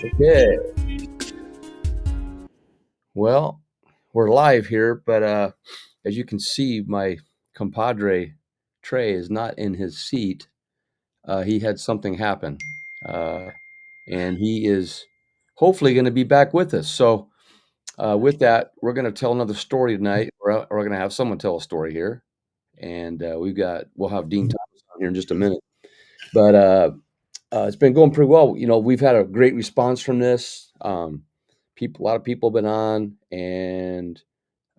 Okay. Well, we're live here, but as you can see, my compadre Trey is not in his seat. He had something happen, uh, and he is hopefully going to be back with us. So, with that, we're going to tell another story tonight. We're going to have someone tell a story here, and we'll have Dean Thomas on here in just a minute. But it's been going pretty well. We've had a great response from this. A lot of people have been on, and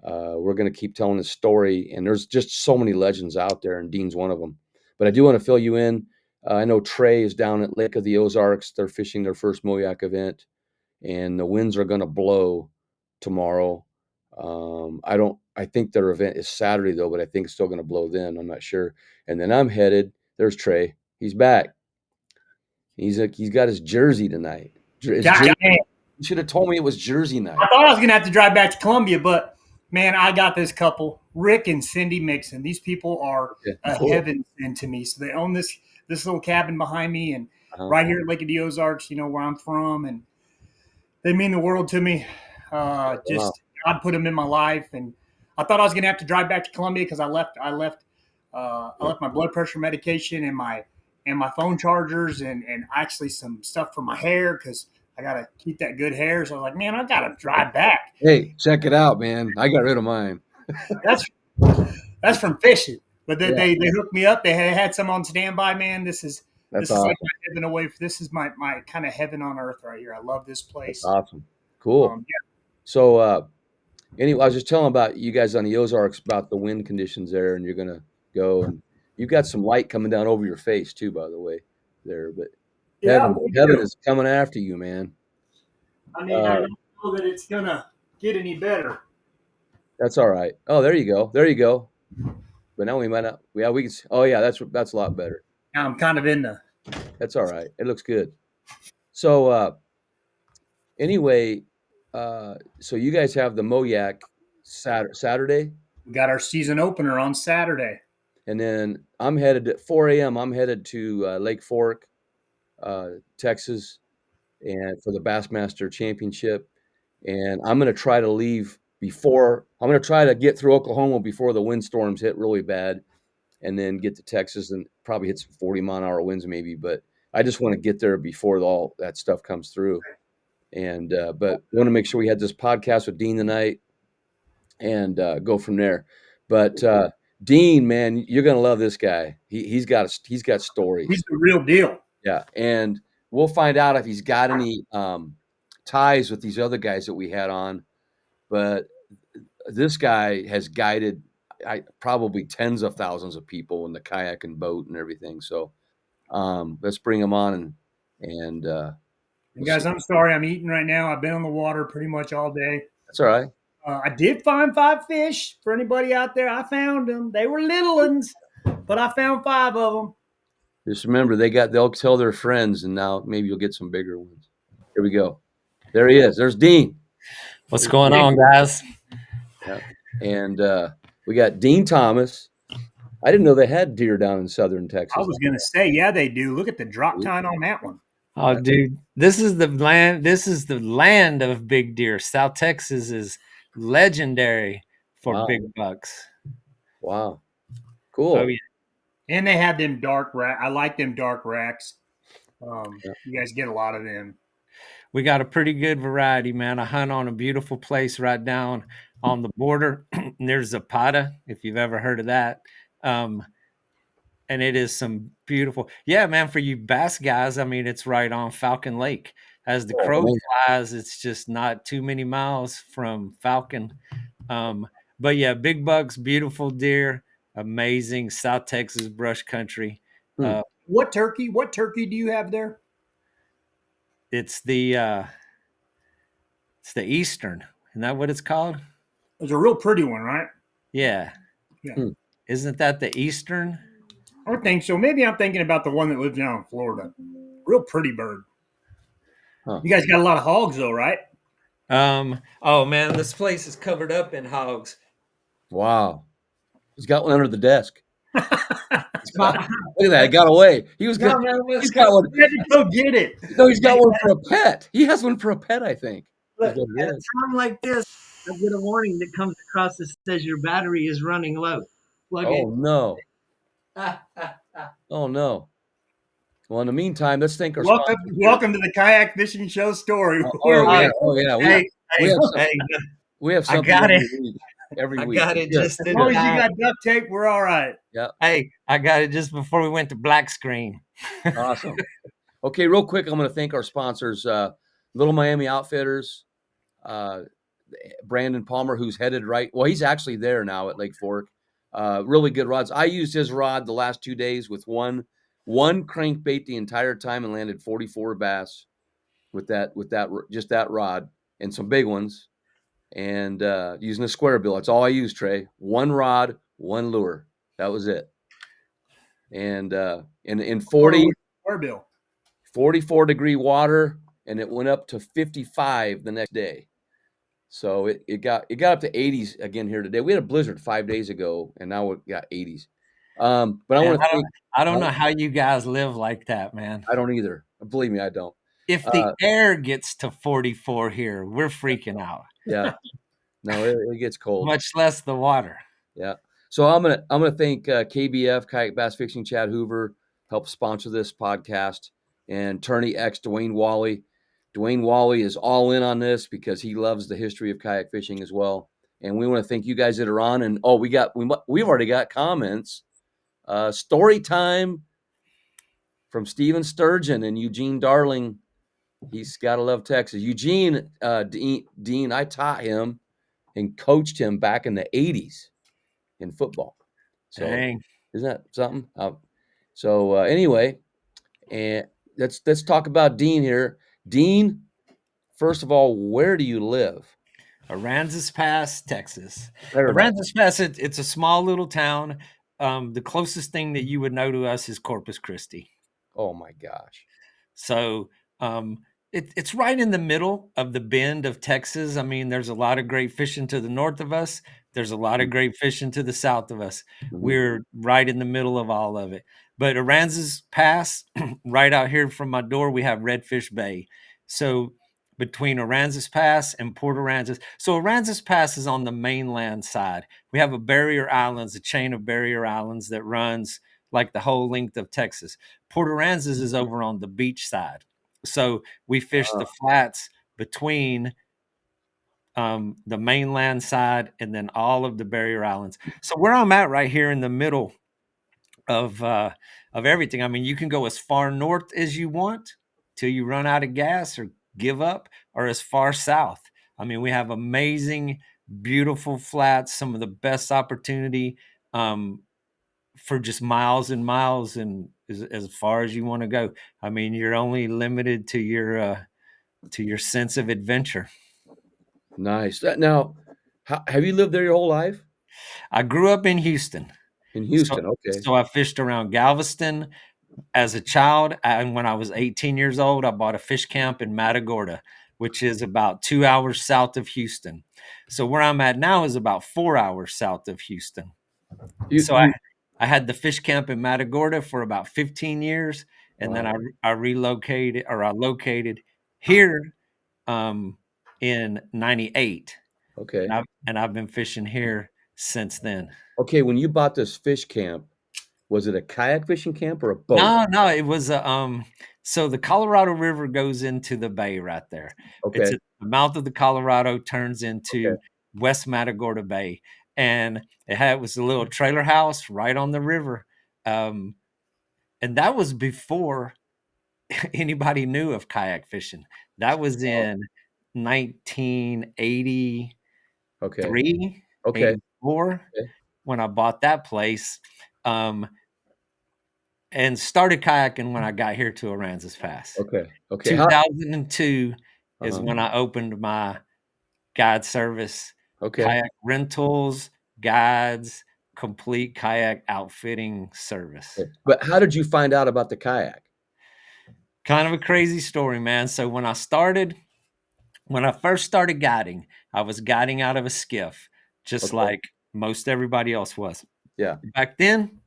we're going to keep telling this story. And there's just so many legends out there, and Dean's one of them. But I do want to fill you in. I know Trey is down at Lake of the Ozarks. They're fishing their first Moyak event, and the winds are going to blow tomorrow. I don't. I think their event is Saturday though, but I think it's still going to blow then. I'm not sure. And then I'm headed. There's Trey. He's back. He's got his jersey tonight. It's God, jersey. man, You should have told me it was jersey I night. thought I was gonna have to drive back to Columbia, but man, I got this couple, Rick and Cindy Mixon. These people are Okay, a cool. heaven sent to me. So they own this little cabin behind me, and Uh-huh. right here at Lake of the Ozarks, where I'm from, and they mean the world to me. Wow. Just God put them in my life, and I thought I was gonna have to drive back to Columbia because I Yeah. left my blood pressure medication and my phone chargers and actually some stuff for my hair because I gotta keep that good hair. So I was like, man, I gotta drive back. Hey, check it out, man. I got rid of mine. That's that's from fishing, but Yeah, they hooked me up. They had some on standby. Man, that's this is like awesome. my heaven away. This is my kind of heaven on earth right here. I love this That's place. awesome. Cool. Yeah, So, anyway, I was just telling about you guys on the Ozarks about the wind conditions there, and you're gonna go, and you've got some light coming down over your face too, by the way, there. But yeah, we heaven do. is coming after you, man. I mean, I Uh, don't know that it's gonna get any better. that's all right. Oh, there you go. There you go. But now we might not. Yeah, we can. Oh, yeah, that's a lot better. Now I'm kind of in the. That's all right. It looks good. So, anyway, so you guys have the Moyak Saturday, We got our season opener on Saturday. and then I'm headed at 4 a.m. I'm headed to Lake Fork, Texas, and for the Bassmaster Championship, and I'm going to try to leave before. I'm going to try to get through Oklahoma before the windstorms hit really bad, and then get to Texas and probably hit some 40-mile-an-hour winds maybe. But I just want to get there before all that stuff comes through. And but we want to make sure we had this podcast with Dean tonight and go from there. But Dean, man, you're gonna love this guy. He's got He's stories. the real deal. Yeah, and we'll find out if he's got any ties with these other guys that we had on. But this guy has guided probably tens of thousands of people in the kayak and boat and everything. So let's bring him on and And we'll see. guys, I'm sorry, I'm eating right now. I've been on the water pretty much all day. That's all right. I did find 5 fish for anybody out there. I found them. They were little ones, but I found 5 of them. Just remember, they'll tell their friends, and now maybe you'll get some bigger ones. Here we go. There he is. There's Dean. What's going on, guys? Yeah. And we got Dean Thomas. I didn't know they had deer down in southern I Texas. was gonna say, yeah, they do. Look at the drop tine on that one. Oh, dude, this is the land. This is the land of big deer. South Texas is legendary for Wow. big bucks. Wow. Oh Cool. yeah, And they have them dark rack. I like them dark racks. Yeah. You guys get a lot of them. we got a pretty good variety, man. I hunt on a beautiful place right down on the border. There's Zapata, if you've ever heard of that. Um, and it is some beautiful, yeah, man. For you bass guys, I mean, it's right on Falcon Lake. As the Oh, crow man. flies, it's just not too many miles from Falcon. But yeah, big bucks, beautiful deer, amazing South Texas brush country. Hmm. Uh, What turkey? What turkey do you have there? it's the Eastern. Isn't that what it's called? It's a real pretty one, right? Yeah. Yeah. Hmm. Isn't that the Eastern? I think so. Maybe I'm thinking about the one that lives down in Florida. Real pretty bird. Huh. You guys got a lot of hogs though, right? Oh man, this place is covered up in hogs. Wow. He's got one under the desk. My, Look at that, it got away. He was no, good. man, He's let's got go. one. You had to go get it. No, he's got Hey, one for a pet. He has one for a pet, I think, is look, what it at a is. time like this, I get a warning that comes across that says your battery is running low. Plug it. Oh, no. Oh, no. Well, in the meantime, let's thank our Welcome, sponsors here. welcome to the Kayak Fishing Show story. Oh, Where yeah. we, Oh, yeah. Hey, We hey, have some, hey, we have I something got it. every week. Every I week. got it Good. just as in long Good. as you time. got duct tape, we're all right. Yeah. Hey, I got it just before we went to black screen. Awesome. Okay, real quick, I'm going to thank our sponsors, Little Miami Outfitters, uh, Brandon Palmer, who's headed right. Well, he's actually there now at Lake Fork. Really good rods. I used his rod the last 2 days with one crankbait the entire time and landed 44 bass with that just that rod and some big ones and using a square bill. That's all I used, Trey. One rod, one lure. That was it. And in Or 40, with our bill. 44-degree water, and it went up to 55 the next day. So it got up to 80s again here today. We had a blizzard 5 days ago, and now we got 80s. But I And want to thank. I don't know how you guys live like that, man. I don't either. Believe me, I don't. If the Uh, air gets to 44 here, we're freaking out, yeah, no, it gets cold. much less the water. Yeah. So I'm gonna thank KBF Kayak Bass Fishing Chad Hoover helped sponsor this podcast and Tourney X Dwayne Wally. Dwayne Wally is all in on this because he loves the history of kayak fishing as well. And we want to thank you guys that are on. And we've already got comments. Story time from Steven Sturgeon and Eugene Darling. He's got to love Texas. Eugene Dean, I taught him and coached him back in the 80s in football. So Dang. isn't that something? Anyway, and let's talk about Dean here. Dean, first of all, where do you live? Aransas Pass, Texas. Paradise. Aransas Pass, it's a small little town. The closest thing that you would know to us is Corpus Christi. Oh my gosh. So it's right in the middle of the bend of Texas. I mean, there's a lot of great fishing to the north of us. There's a lot of great fishing to the south of us. Mm-hmm. We're right in the middle of all of it. But Aransas Pass, right out here from my door, we have Redfish Bay. So between Aransas Pass and Port Aransas. So Aransas Pass is on the mainland side. We have a barrier islands, a chain of barrier islands that runs like the whole length of Texas. Port Aransas is over on the beach side. So we fish the flats between the mainland side and then all of the barrier islands. So where I'm at right here in the middle of everything. I mean, you can go as far north as you want till you run out of gas or give up, or as far south. I mean, we have amazing, beautiful flats, some of the best opportunity for just miles and miles, and as far as you want to go. I mean, you're only limited to your sense of adventure. Nice. Now, have you lived there your whole life? I grew up in Houston. In So Houston. Okay. so I fished around Galveston as a child, and when I was 18 years old, I bought a fish camp in Matagorda, which is about 2 hours south of Houston. So where I'm at now is about 4 hours south of Houston. You So you I had the fish camp in Matagorda for about 15 years, and then wow. I relocated, or I located here in '98, Okay. and I've been fishing here since then. Okay, when you bought this fish camp, was it a kayak fishing camp or a boat? No, no, it was a so the Colorado River goes into the bay right there. It's Okay. at the mouth of the Colorado, turns Okay. into West Matagorda Bay, and it was a little trailer house right on the river. Um, and that was before anybody knew of kayak fishing. That was Oh, in 1983, okay. Okay. 84 Okay. when I bought that place. Um, and started kayaking when I got here to Aransas Pass. Okay. Okay. How 2002 is uh-huh. when I opened my guide service, Okay. kayak rentals, guides, complete kayak outfitting service. Okay. But how did you find out about the kayak? Kind of a crazy story, man. So when I first started guiding, I was guiding out of a skiff, just Okay. like most everybody else was. Yeah. Back then,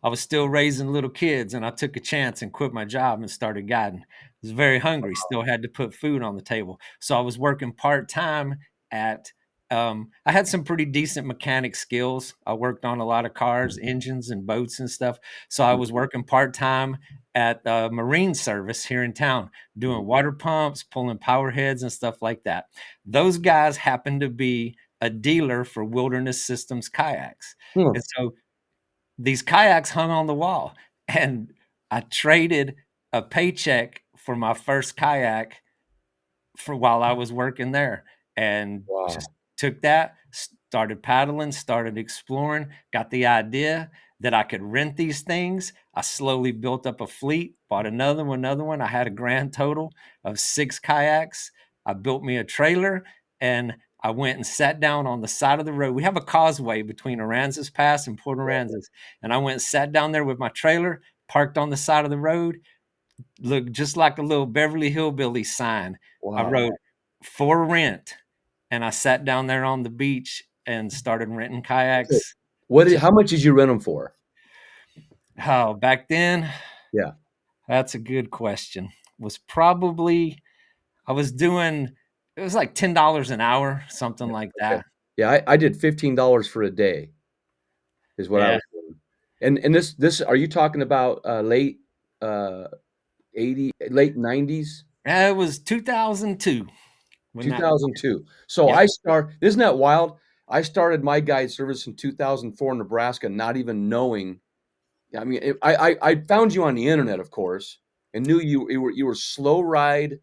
I was still raising little kids, and I took a chance and quit my job and started guiding. I was very hungry, still had to put food on the table. So I was working part-time at I had some pretty decent mechanic skills. I worked on a lot of cars, engines, and boats and stuff. So I was working part-time at the Marine Service here in town, doing water pumps, pulling power heads and stuff like that. Those guys happened to be a dealer for Wilderness Systems kayaks. Hmm. And so these kayaks hung on the wall, and I traded a paycheck for my first kayak for while I was working there, and just Wow. took that, started paddling, started exploring, got the idea that I could rent these things. I slowly built up a fleet, bought another one, another one. I had a grand total of 6 kayaks. I built me a trailer, and I went and sat down on the side of the road. We have a causeway between Aransas Pass and Port Aransas, and I went and sat down there with my trailer, parked on the side of the road, looked just like a little Beverly Hillbilly sign. I Wow. wrote for rent, and I sat down there on the beach and started renting Okay. kayaks. How much did you rent them for? Oh, back then, Yeah. that's a good question. Was probably I was doing it was like $10 an hour, something Yeah. like Okay. that. Yeah, I did $15 for a day is what I Yeah. was doing. And this are you talking about, uh, 80 late 90s? It was 2002 when that 2002. So Yep. isn't that wild? I started my guide service in 2004 in Nebraska, not even knowing. I mean, I found you on the internet, of course, and knew you were slow ride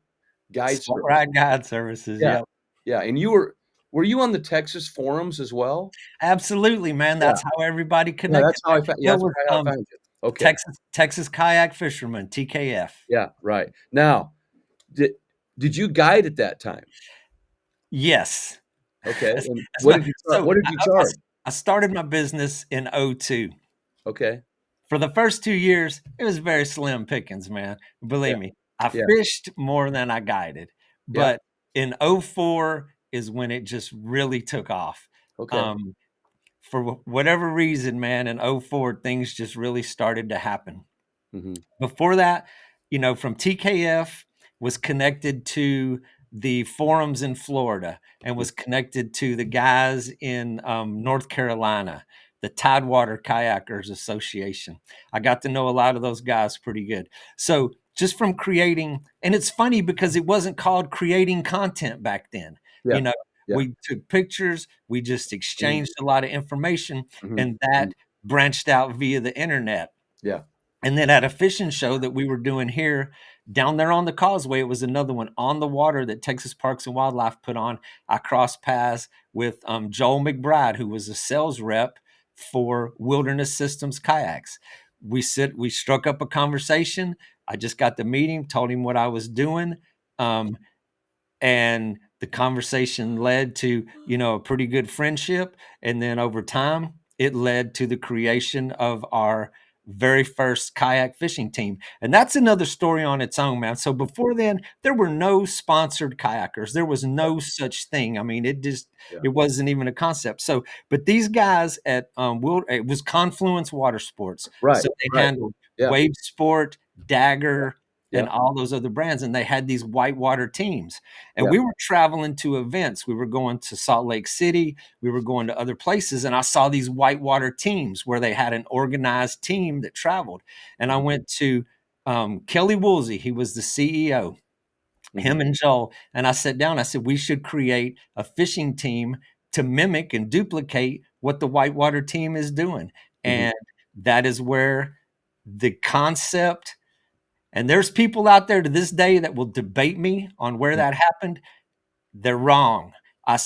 guide Slow service. ride guide services, Yeah, yep. yeah, and were you on the Texas forums as well? Absolutely, man, Yeah, that's how everybody yeah, connected, man. yeah, It that's was, probably how I found you. Okay, Texas Kayak Fisherman, TKF. yeah, right. Now, did did you guide at that time? Yes. Okay, That's and that's my so what did you charge? I started my business in '02. Okay, For the first 2 years, it was very slim pickings, man. yeah, Believe me, I yeah, fished more than I guided, yeah, but in '04 is when it just really took off. okay, Um, for whatever reason, man, in '04, things just really started to happen. mhm, Before that, from TKF was connected to the forums in Florida and mm, was connected to the guys in North Carolina, the Tidewater Kayakers Association. I got to know a lot of those guys pretty good. So just from creating, and it's funny because it wasn't called creating content back then. You yeah, know, yeah, we took pictures, we just mhm, exchanged a lot of information, mhm, and mhm, that branched out via the internet. yeah, And then at a fishing show that we were doing here down there on the causeway, it was another one on the water that Texas Parks and Wildlife put on. I crossed paths with Joel McBride, who was a sales rep for Wilderness Systems kayaks. We struck up a conversation. I just got to meet him, told him what I was doing. Um, and the conversation led to a pretty good friendship, and then over time it led to the creation of our very first kayak fishing team. And that's another story on its own, man. So before then there were no sponsored kayakers, there was no such thing. I mean, yeah, it wasn't even a concept. So but these guys at it was Confluence Water Sports, right, so they right, handled yeah, Wave Sport, Dagger, and yeah, all those other brands, and they had these whitewater teams. And yeah, we were traveling to events. We were going to Salt Lake City. We were going to other places. And I saw these whitewater teams where they had an organized team that traveled. And I mhm, went to Kelly Woolsey. He was the CEO, mhm, him and Joel. And I sat down. I said, we should create a fishing team to mimic and duplicate what the whitewater team is doing. mhm, And that is where the concept, and there's people out there to this day that will debate me on where mhm, that happened. They're wrong.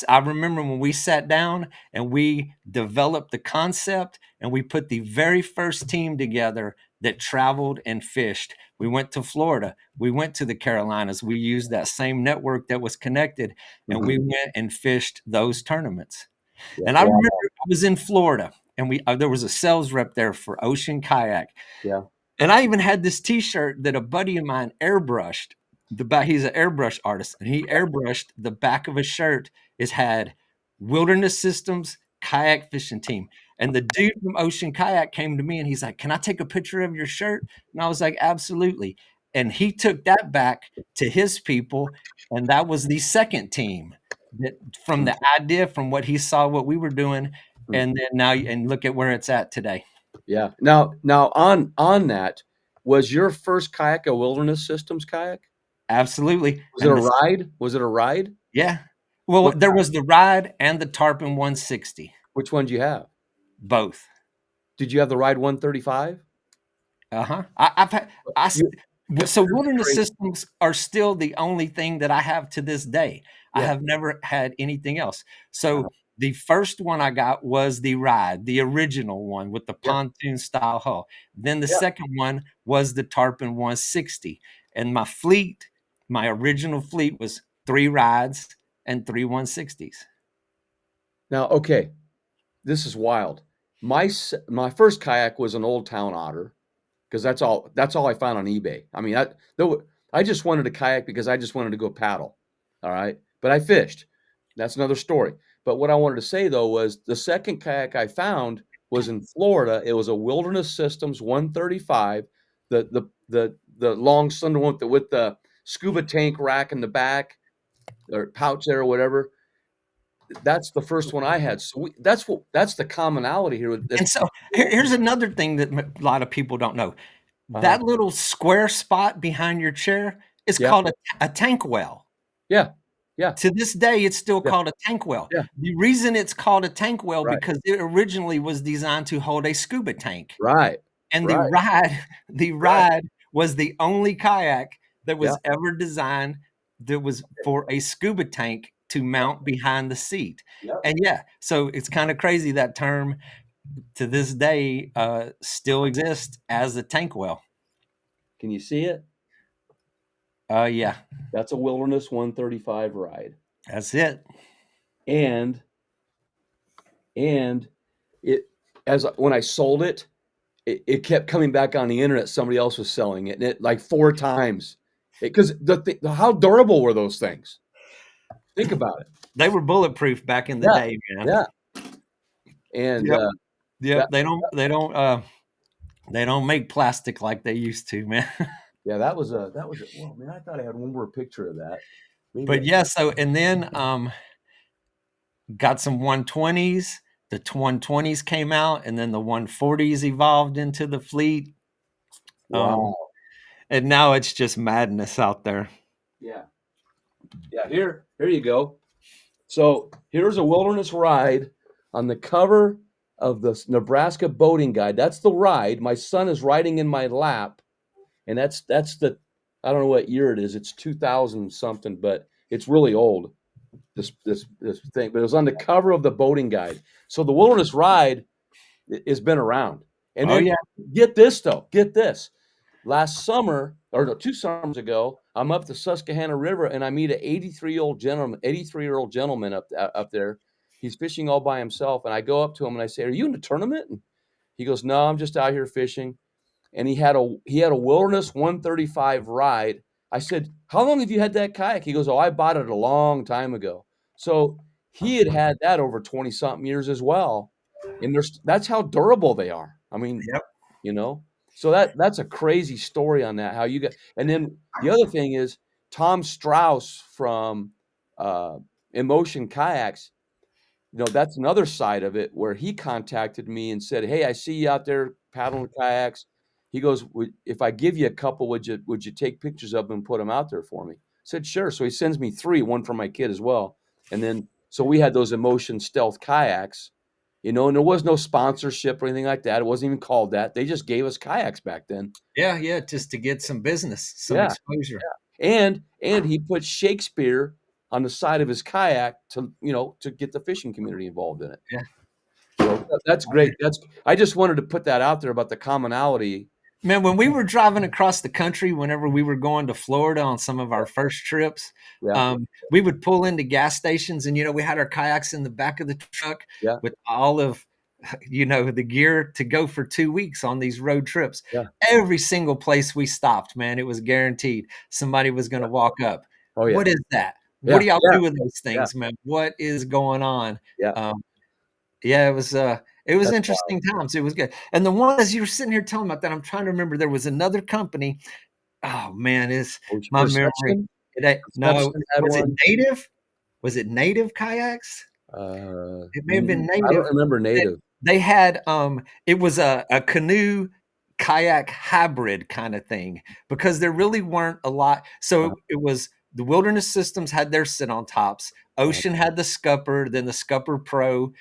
I remember when we sat down and we developed the concept and we put the very first team together that traveled and fished. We went to Florida. We went to the Carolinas. We used that same network that was connected, and mhm, we went and fished those tournaments. yeah, And I wow, remember I was in Florida, and there was a sales rep there for Ocean Kayak, yeah, and I even had this T-shirt that a buddy of mine airbrushed. The back, he's an airbrush artist, and he airbrushed the back of a shirt. It had Wilderness Systems kayak fishing team. And the dude from Ocean Kayak came to me and he's like, "Can I take a picture of your shirt?" And I was like, "Absolutely." And he took that back to his people, and that was the second team that from the idea, from what he saw what we were doing, Mm. and then now and look at where it's at today. Yeah. Now on that, was your first kayak a Wilderness Systems kayak? Absolutely. Was it a And ride? Was it a ride? yeah. Well, What there was the ride and the Tarpon 160, which one do you have? both. Did you have the ride 135? Uh-huh. I've had I s You w so here's the wilderness crazy systems are still the only thing that I have to this day. I yeah, have never had anything else. uh-huh, So the first one I got was the ride, the original one with the yeah, pontoon style hull. Then the yeah. second one was the Tarpon 160. And my fleet, my original fleet was 3 rides and 3 160s. Now, okay, this is wild. My first kayak was an Old Town Otter. Because that's all I found on eBay. I mean, I just wanted a kayak because I just wanted to go paddle. All right. But I fished. That's another story. But what I wanted to say though was the second kayak I found was in Florida. It was a Wilderness Systems 135, the long slender one with the scuba tank rack in the back or pouch there or whatever. That's the first one I had. So that's the commonality here. That's And so here's another thing that a lot of people don't know. uh-huh. That little square spot behind your chair is Yeah, called a tank well. yeah, yeah, To this day, it's still yeah, called a tank well. yeah. The reason it's called a tank well Right. because it originally was designed to hold a scuba tank. Right, And the right, ride the right. ride was the only kayak that Yeah, was ever designed that was for a scuba tank to yeah, mount behind the seat. yep. And yeah, so it's kinda crazy that term to this day, still exists as a tank well. Can you see it? Yeah, That's a Wilderness 135 ride. that's it. And and it as when I sold it, it kept coming back on the internet. Somebody else was selling it, and it like 4 times. Because how durable were those things? Think about it. They were bulletproof back in the Yeah, day, man. yeah. And, Yep, that yep, they don't make plastic like they used to, man. yeah, that was a well, man, I thought I had one more picture of that. Maybe But, yeah, so and then, got some 120s, the 120s came out, and then the 140s evolved into the fleet, um, wow. and now it's just madness out there. Yeah. Yeah, here you go. So here's a wilderness ride on the cover of the Nebraska Boating Guide. That's the ride. My son is riding in my lap, and that's the I don't know what year it is. It's 2000 something, but it's really old. This thing, but it was on the cover of the Boating Guide. So the wilderness ride has been around. And Oh, then yeah. get this though, get this. Last summer, or no, 2 summers ago, I'm up the Susquehanna River and I meet a 83-year-old gentleman up there. He's fishing all by himself, and I go up to him and I say, "Are you in a tournament?" And he goes, "No, I'm just out here fishing." And he had a Wilderness 135 ride. I said, "How long have you had that kayak?" He goes, "Oh, I bought it a long time ago." So he had that over 20 something years as well. And that's how durable they are. I mean, Yep. you know? So that's a crazy story on that, how you get and then the other thing is Tom Strauss from, uh, Emotion Kayaks, that's another side of it where he contacted me and said, "Hey, I see you out there paddling kayaks." He goes, If I give you a couple, would you take pictures of them and put them out there for me?" I said, "Sure." So he sends me 3, one for my kid as well. And then so we had those Emotion Stealth kayaks, and there was no sponsorship or anything like that. It wasn't even called that. They just gave us kayaks back then. Yeah, yeah, just to get some business, some Yeah. exposure. And he put Shakespeare on the side of his kayak to get the fishing community involved in it. Yeah. So that's great. I just wanted to put that out there about the commonality. Man, when we were driving across the country, whenever we were going to Florida on some of our first trips, Yeah, we would pull into gas stations and, we had our kayaks in the back of the truck yeah, with all of, the gear to go for 2 weeks on these road trips. yeah, Every single place we stopped, man, it was guaranteed somebody was going to walk up. oh yeah, What is that? What yeah, do y'all yeah, do with those yeah, things, man? What is going on? yeah, Um, Yeah, it was That's wild. interesting times. It was good. And the one as you were sitting here telling about that, I'm trying to remember there was another company. Oh man, is my memory. Perception? No, Perception had was it one. Native? Was it Native Kayaks? It may have been I don't Native. remember They native. they had, it was a canoe kayak hybrid kinda thing because there really weren't a lot, so Uh-huh, it was the Wilderness Systems had their sit-on tops, uh-huh. Ocean had the Scupper, then the Scupper Pro,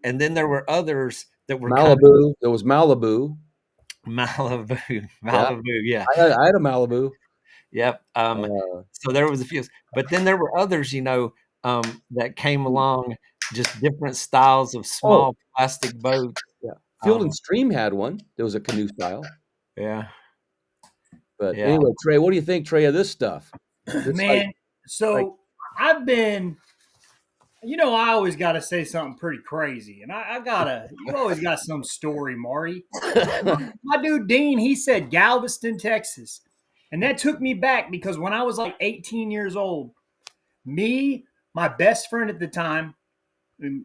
and then there were others that were kind of Malibu, there was Malibu. Malibu, Yeah, Malibu, yeah. I had a Malibu. Yep, Uh, so there was a few, but then there were others, that came along, just different styles of oh, small plastic boats, yeah. Field and um, Stream had one. There was a canoe style. yeah, But yeah. anyway, Trey, what do you think, Trey, of this stuff? This Man, like so I've been, I always got to say something pretty crazy, and I gotta. You always got some story, Marty. My dude Dean, he said Galveston, Texas, and that took me back because when I was like 18 years old, me, my best friend at the time, and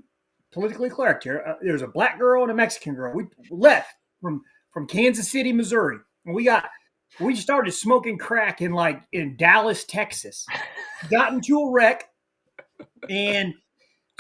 politically correct here, there was a black girl and a Mexican girl. We left from Kansas City, Missouri, and we started smoking crack in Dallas, Texas. Got into a wreck, and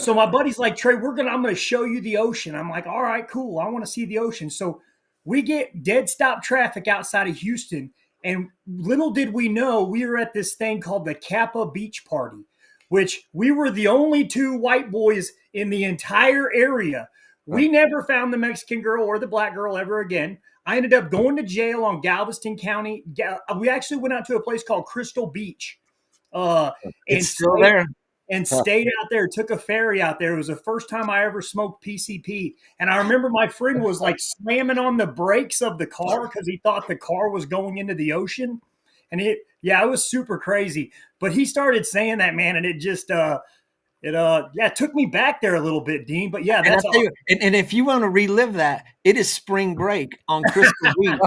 so my buddy's like, Trey, I'm gonna show you the ocean. I'm like, all right, cool. I want to see the ocean. So we get dead stop traffic outside of Houston. And little did we know we were at this thing called the Kappa Beach Party, which we were the only two white boys in the entire area. We never found the Mexican girl or the black girl ever again. I ended up going to jail on Galveston County. We actually went out to a place called Crystal Beach, uh, It's and still there. stayed out there, took a ferry out there. It was the first time I ever smoked PCP. And I remember my friend was like slamming on the brakes of the car because he thought the car was going into the ocean. And it was super crazy. But he started saying that, man, and it just, it took me back there a little bit, Dean. But yeah, And I that's tell all. you, and if you want to relive that, it is spring break on Crystal Beach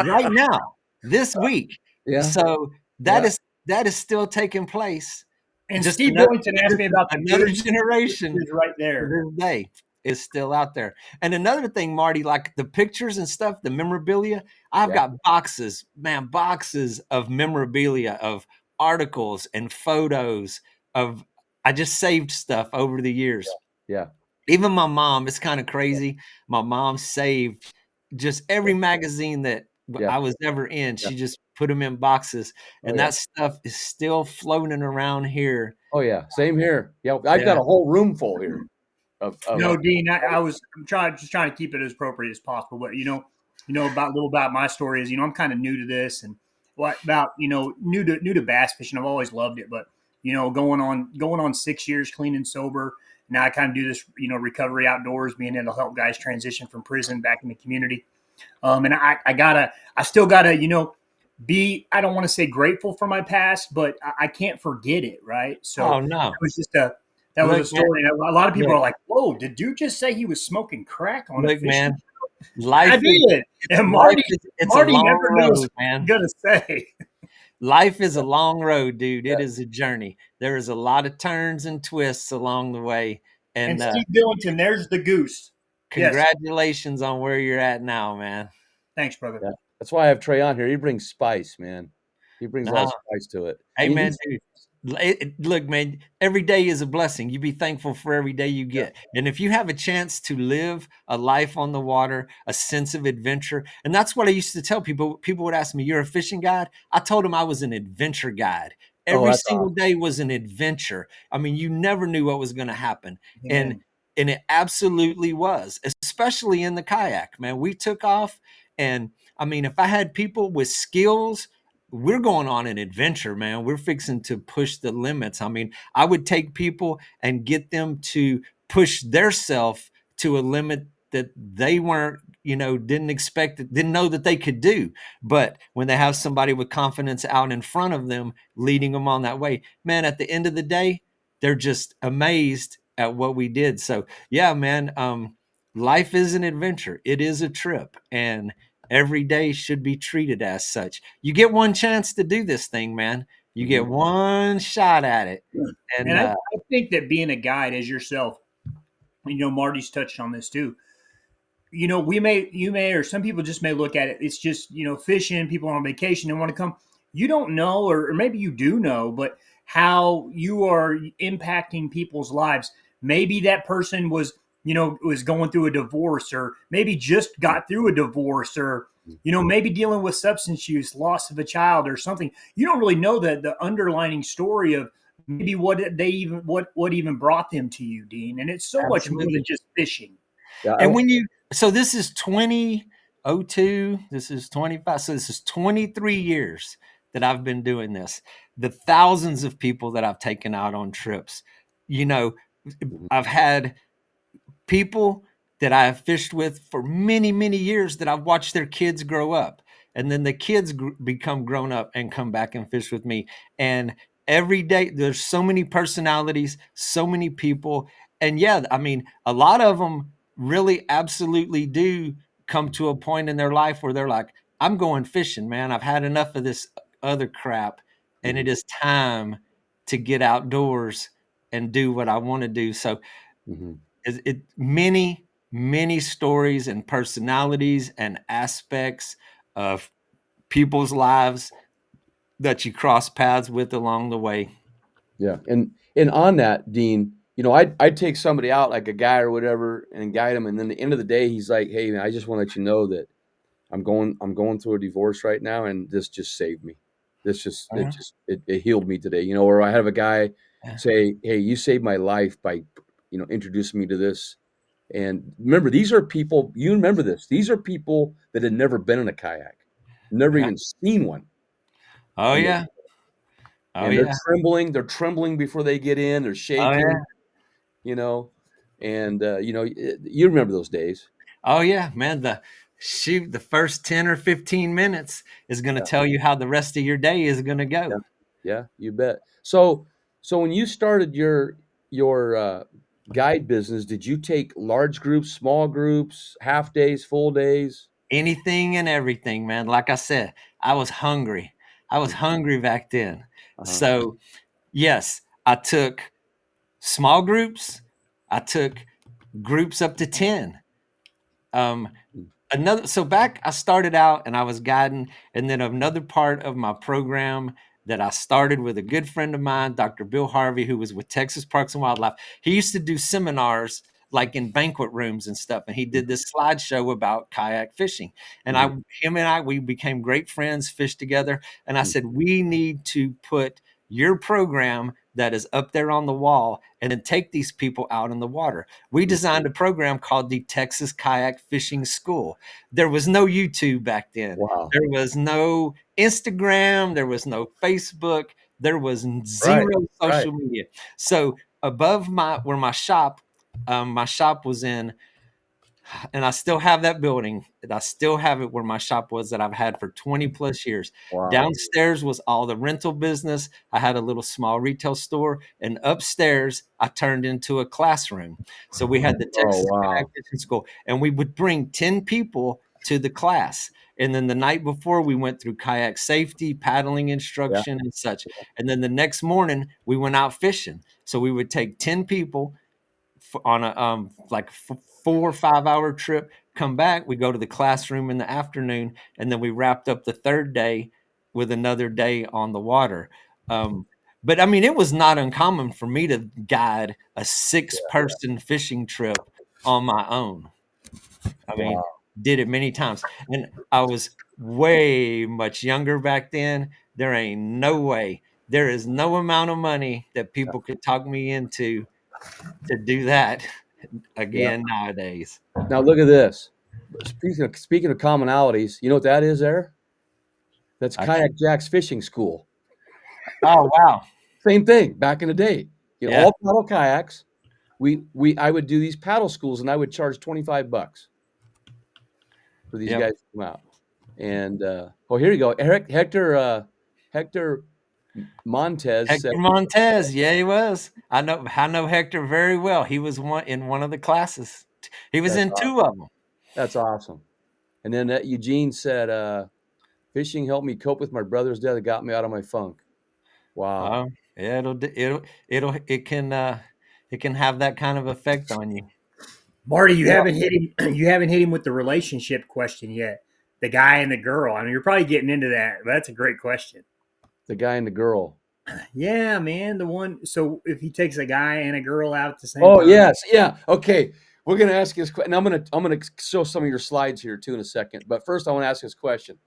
right now, this week. yeah, So that yeah. is that is still taking place. And Just Steve Billington asked me about the another goose generation is right to there. this day is still out there. And another thing, Marty, like the pictures and stuff, the memorabilia, I've Yeah, got boxes, man, boxes of memorabilia, of articles and photos of I just saved stuff over the years. yeah, Even my mom, it's kind of crazy. My mom saved just every magazine that yeah, I was ever in. yeah. She just put them in boxes, Oh, and yeah. that stuff is still floating around here. Oh, yeah. Same here. Yeah, I've got Yeah. a whole room full here of No, Dean, I'm trying to keep it as appropriate as possible. But about little about my story is, I'm kind of new to this, and what about new to bass fishing. I've always loved it, but going on 6 years clean and sober. Now I kind of do this, recovery outdoors, being able to help guys transition from prison back in the community. And I still gotta, be. I don't want to say grateful for my past, but I can't forget it, right? So Oh no! that was a Look, man. story. And a lot of people Look, are like, "Whoa, did you just say he was smoking crack on a look, fishing?" man. I Life is did, and life Marty is it's a Marty long never knows road, what I'm man. gonna say. Life is a long road, dude. yeah, It is a journey. There is a lot of turns and twists along the way, And and Steve Billington, there's the goose. Yes, congratulations on where you're at now, man. thanks, brother. yeah. That's why I have Trey on here. He brings spice, man. He brings a lot of No, spice to it. hey, He man, he's dude. Look, man, every day is a blessing. You be thankful for every day you yeah, get. And if you have a chance to live a life on the water, a sense of adventure, and that's what I used to tell people. People would ask me, "You're a fishing guide?" I told them I was an adventure guide. oh, Every that's single awesome. day was an adventure. I mean, you never knew what was going to happen. And Amen. and it absolutely was, especially in the kayak, man. We took off, and I mean, if I had people with skills, we're going on an adventure, man. We're fixing to push the limits. I mean, I would take people and get them to push their self to a limit that they weren't, didn't expect, didn't know that they could do. But when they have somebody with confidence out in front of them, leading them on that way, man, at the end of the day, they're just amazed at what we did. So yeah, man, life is an adventure. It is a trip, and every day should be treated as such. You get one chance to do this thing, man. You Mhm. get one shot at it. And And I think that being a guide as yourself, Marty's touched on this too. You may, or some people just may look at it. It's just, fishing, people are on vacation and want to come. You don't know, or maybe you do know, but how you are impacting people's lives. Maybe that person was going through a divorce, or maybe just got through a divorce, or, maybe dealing with substance use, loss of a child or something. You don't really know the underlining story of maybe what even brought them to you, Dean. And it's so much more than Absolutely. just fishing. Yeah, And when you so this is 2002, this is 25, so this is 23 years that I've been doing this. The thousands of people that I've taken out on trips. You know, mhm, I've had people that I have fished with for many, many years that I've watched their kids grow up. And then the kids become grown up and come back and fish with me. And every day, there's so many personalities, so many people. And yeah, I mean, a lot of them really absolutely do come to a point in their life where they're like, I'm going fishing, man. I've had enough of this other crap. And mhm, it is time to get outdoors and do what I want to do. So mhm. many stories and personalities and aspects of people's lives that you cross paths with along the way. Yeah, and on that, Dean, I'd take somebody out, like a guy or whatever, and guide him, and then at the end of the day, he's like, "Hey, man, I just want to let you know that I'm going through a divorce right now, and this just saved me. This Uh-huh. just it healed me today." Or I have a guy Yeah. say, "Hey, you saved my life by introducing me to this." And remember, these are people. You remember this? These are people that had never been in a kayak, never Yeah. even seen one, Oh and yeah. Oh and they're yeah. trembling. They're trembling before they get in. They're Oh yeah. shaking, you know, and you remember those days. Oh yeah, man. The first 10 or 15 minutes is going to Yeah, tell you how the rest of your day is going to yeah, go. yeah, you bet. So when you started your guide business, did you take large groups, small groups, half days, full days? Anything and everything, man. Like I said, I was hungry. I was Mhm, hungry back then. uh-huh, So, yes, I took small groups. I took groups up to 10. Um, mm, another so back I started out and I was guiding, and then another part of my program that I started with a good friend of mine, Dr. Bill Harvey, who was with Texas Parks and Wildlife. He used to do seminars like in banquet rooms and stuff, and he did mhm, this slideshow about kayak fishing. And mhm, him and I, we became great friends, fished together. And I mm, said, we need to put your program that is up there on the wall and then take these people out in the water. We mm. designed a program called the Texas Kayak Fishing School. There was no YouTube back then. Wow. There was no Instagram. There was no Facebook. There was Right, zero right. social media. So above my shop was in, and I still have that building. And I still have it where my shop was that I've had for 20 plus years. Wow. Downstairs was all the rental business. I had a little small retail store, and upstairs I turned into a classroom. So we had the Oh, Texas Kayak wow. Fishing School, and we would bring 10 people to the class. And then the night before, we went through kayak safety, paddling Yeah, instruction, and such. And then the next morning, we went out fishing. So we would take 10 people on a 4 or 5 hour trip, come back, we go to the classroom in the afternoon, and then we wrapped up the third day with another day on the water. um, but I mean, it was not uncommon for me to guide a six yeah, person fishing trip on my own. I mean, wow. did it many times, and I was way much younger back then. There ain't no way, there is no amount of money that people could talk me into to do that Yeah. again nowadays. Now look at this. Speaking of commonalities, you know what that is there? That's I can't. Kayak Jack's fishing school. Oh wow. Same thing back in the day. Yeah. All paddle kayaks. I would do these paddle schools, and I would charge $25 for these Yep. guys to come out. And oh, here you go. Hector Montez said, Hector Montez. Yeah, he was. I know Hector very well. He was one of the classes. He was "That's in two of them. that's awesome." And then Eugene said, "Fishing helped me cope with my brother's death. It got me out of my funk." Wow. Yeah, it can have that kind of effect on you. Marty, you Yeah, haven't hit him. You haven't hit him with the relationship question yet. The guy and the girl. I mean, you're probably getting into that. But that's a great question. the guy and the girl. Yeah, man. The one. So if he takes a guy and a girl out at the same Oh, time, yes, yeah, okay. We're gonna ask you this question. I'm gonna show some of your slides here too in a second, but first I wanna ask this question.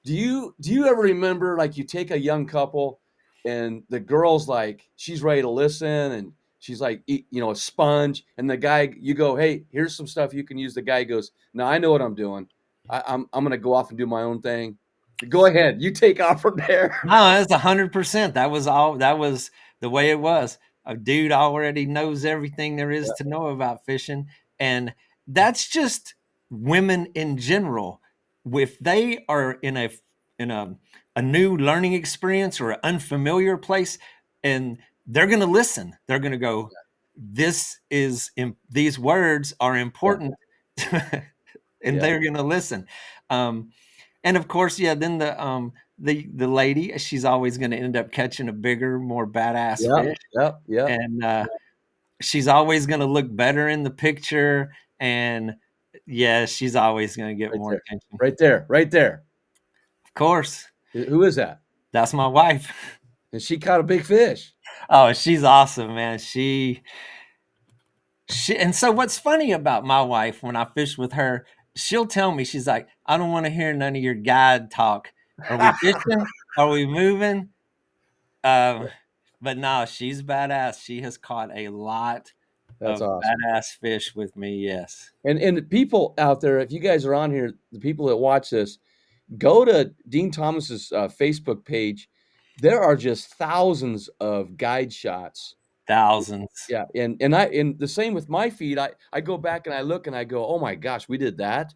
Do you ever remember, like, you take a young couple and the girl's like, she's ready to listen and she's like, a sponge, and the guy, you go, "Hey, here's some stuff you can use." The guy goes, "No, I know what I'm doing. I'm gonna go off and do my own thing." Go ahead, you take off from there. No, that's 100%. That was all. That was the way it was. A dude already knows everything there is to know about fishing, and that's just women in general. If they are in a new learning experience or an unfamiliar place, and they're going to listen, they're going to go, these words are Yeah, important," and yeah, they're going to listen. Um, and of course, yeah, then the lady, she's always gonna end up catching a bigger, more badass yeah, fish, yeah, yeah. and, she's always gonna look better in the picture, and, yeah, she's always gonna get Right more there, attention. right there, right there. Of course, Who is that? that's my wife. And she caught a big fish. Oh, she's awesome, man. She and so what's funny about my wife when I fish with her, she'll tell me, she's like, "I don't wanna hear none of your guide talk. Are we fishing? Are we moving?" Um, but no, she's badass. She has caught a lot That's of awesome. badass fish with me, yes. And the people out there, if you guys are on here, the people that watch this, go to Dean Thomas's Facebook page. There are just thousands of guide shots. Thousands. Yeah, and the same with my feed. I go back and I look and I go, oh my gosh, we did that,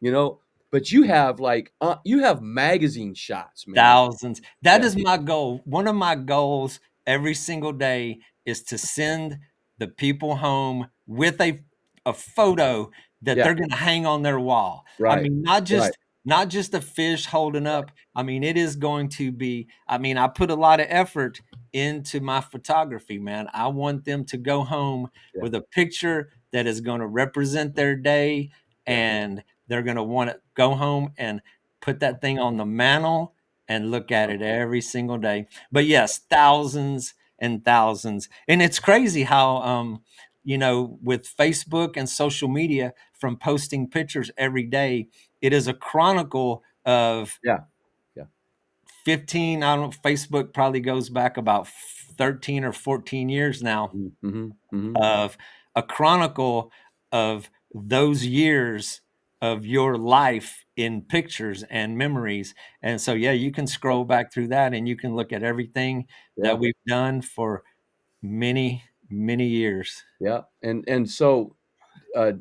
you know. But you have magazine shots, man. Thousands. That Yeah, is my goal. One of my goals every single day is to send the people home with a photo that yeah, they're gonna hang on their wall. I right, mean, not right, just not just a fish holding up. I mean, it is going to be, I mean, I put a lot of effort into my photography, man. I want them to go home yeah, with a picture that is gonna represent their day, yeah, and they're gonna wanna go home and put that thing on the mantle and look at it every single day. But yes, thousands and thousands. And it's crazy how with Facebook and social media, from posting pictures every day, it is a chronicle of yeah, yeah. 15, I don't know, Facebook probably goes back about 13 or 14 years now, Mm-hmm, hmm. of a chronicle of those years of your life in pictures and memories. And so, yeah, you can scroll back through that and you can look at everything that Yeah, we've done for many, many years. yeah. And so uh,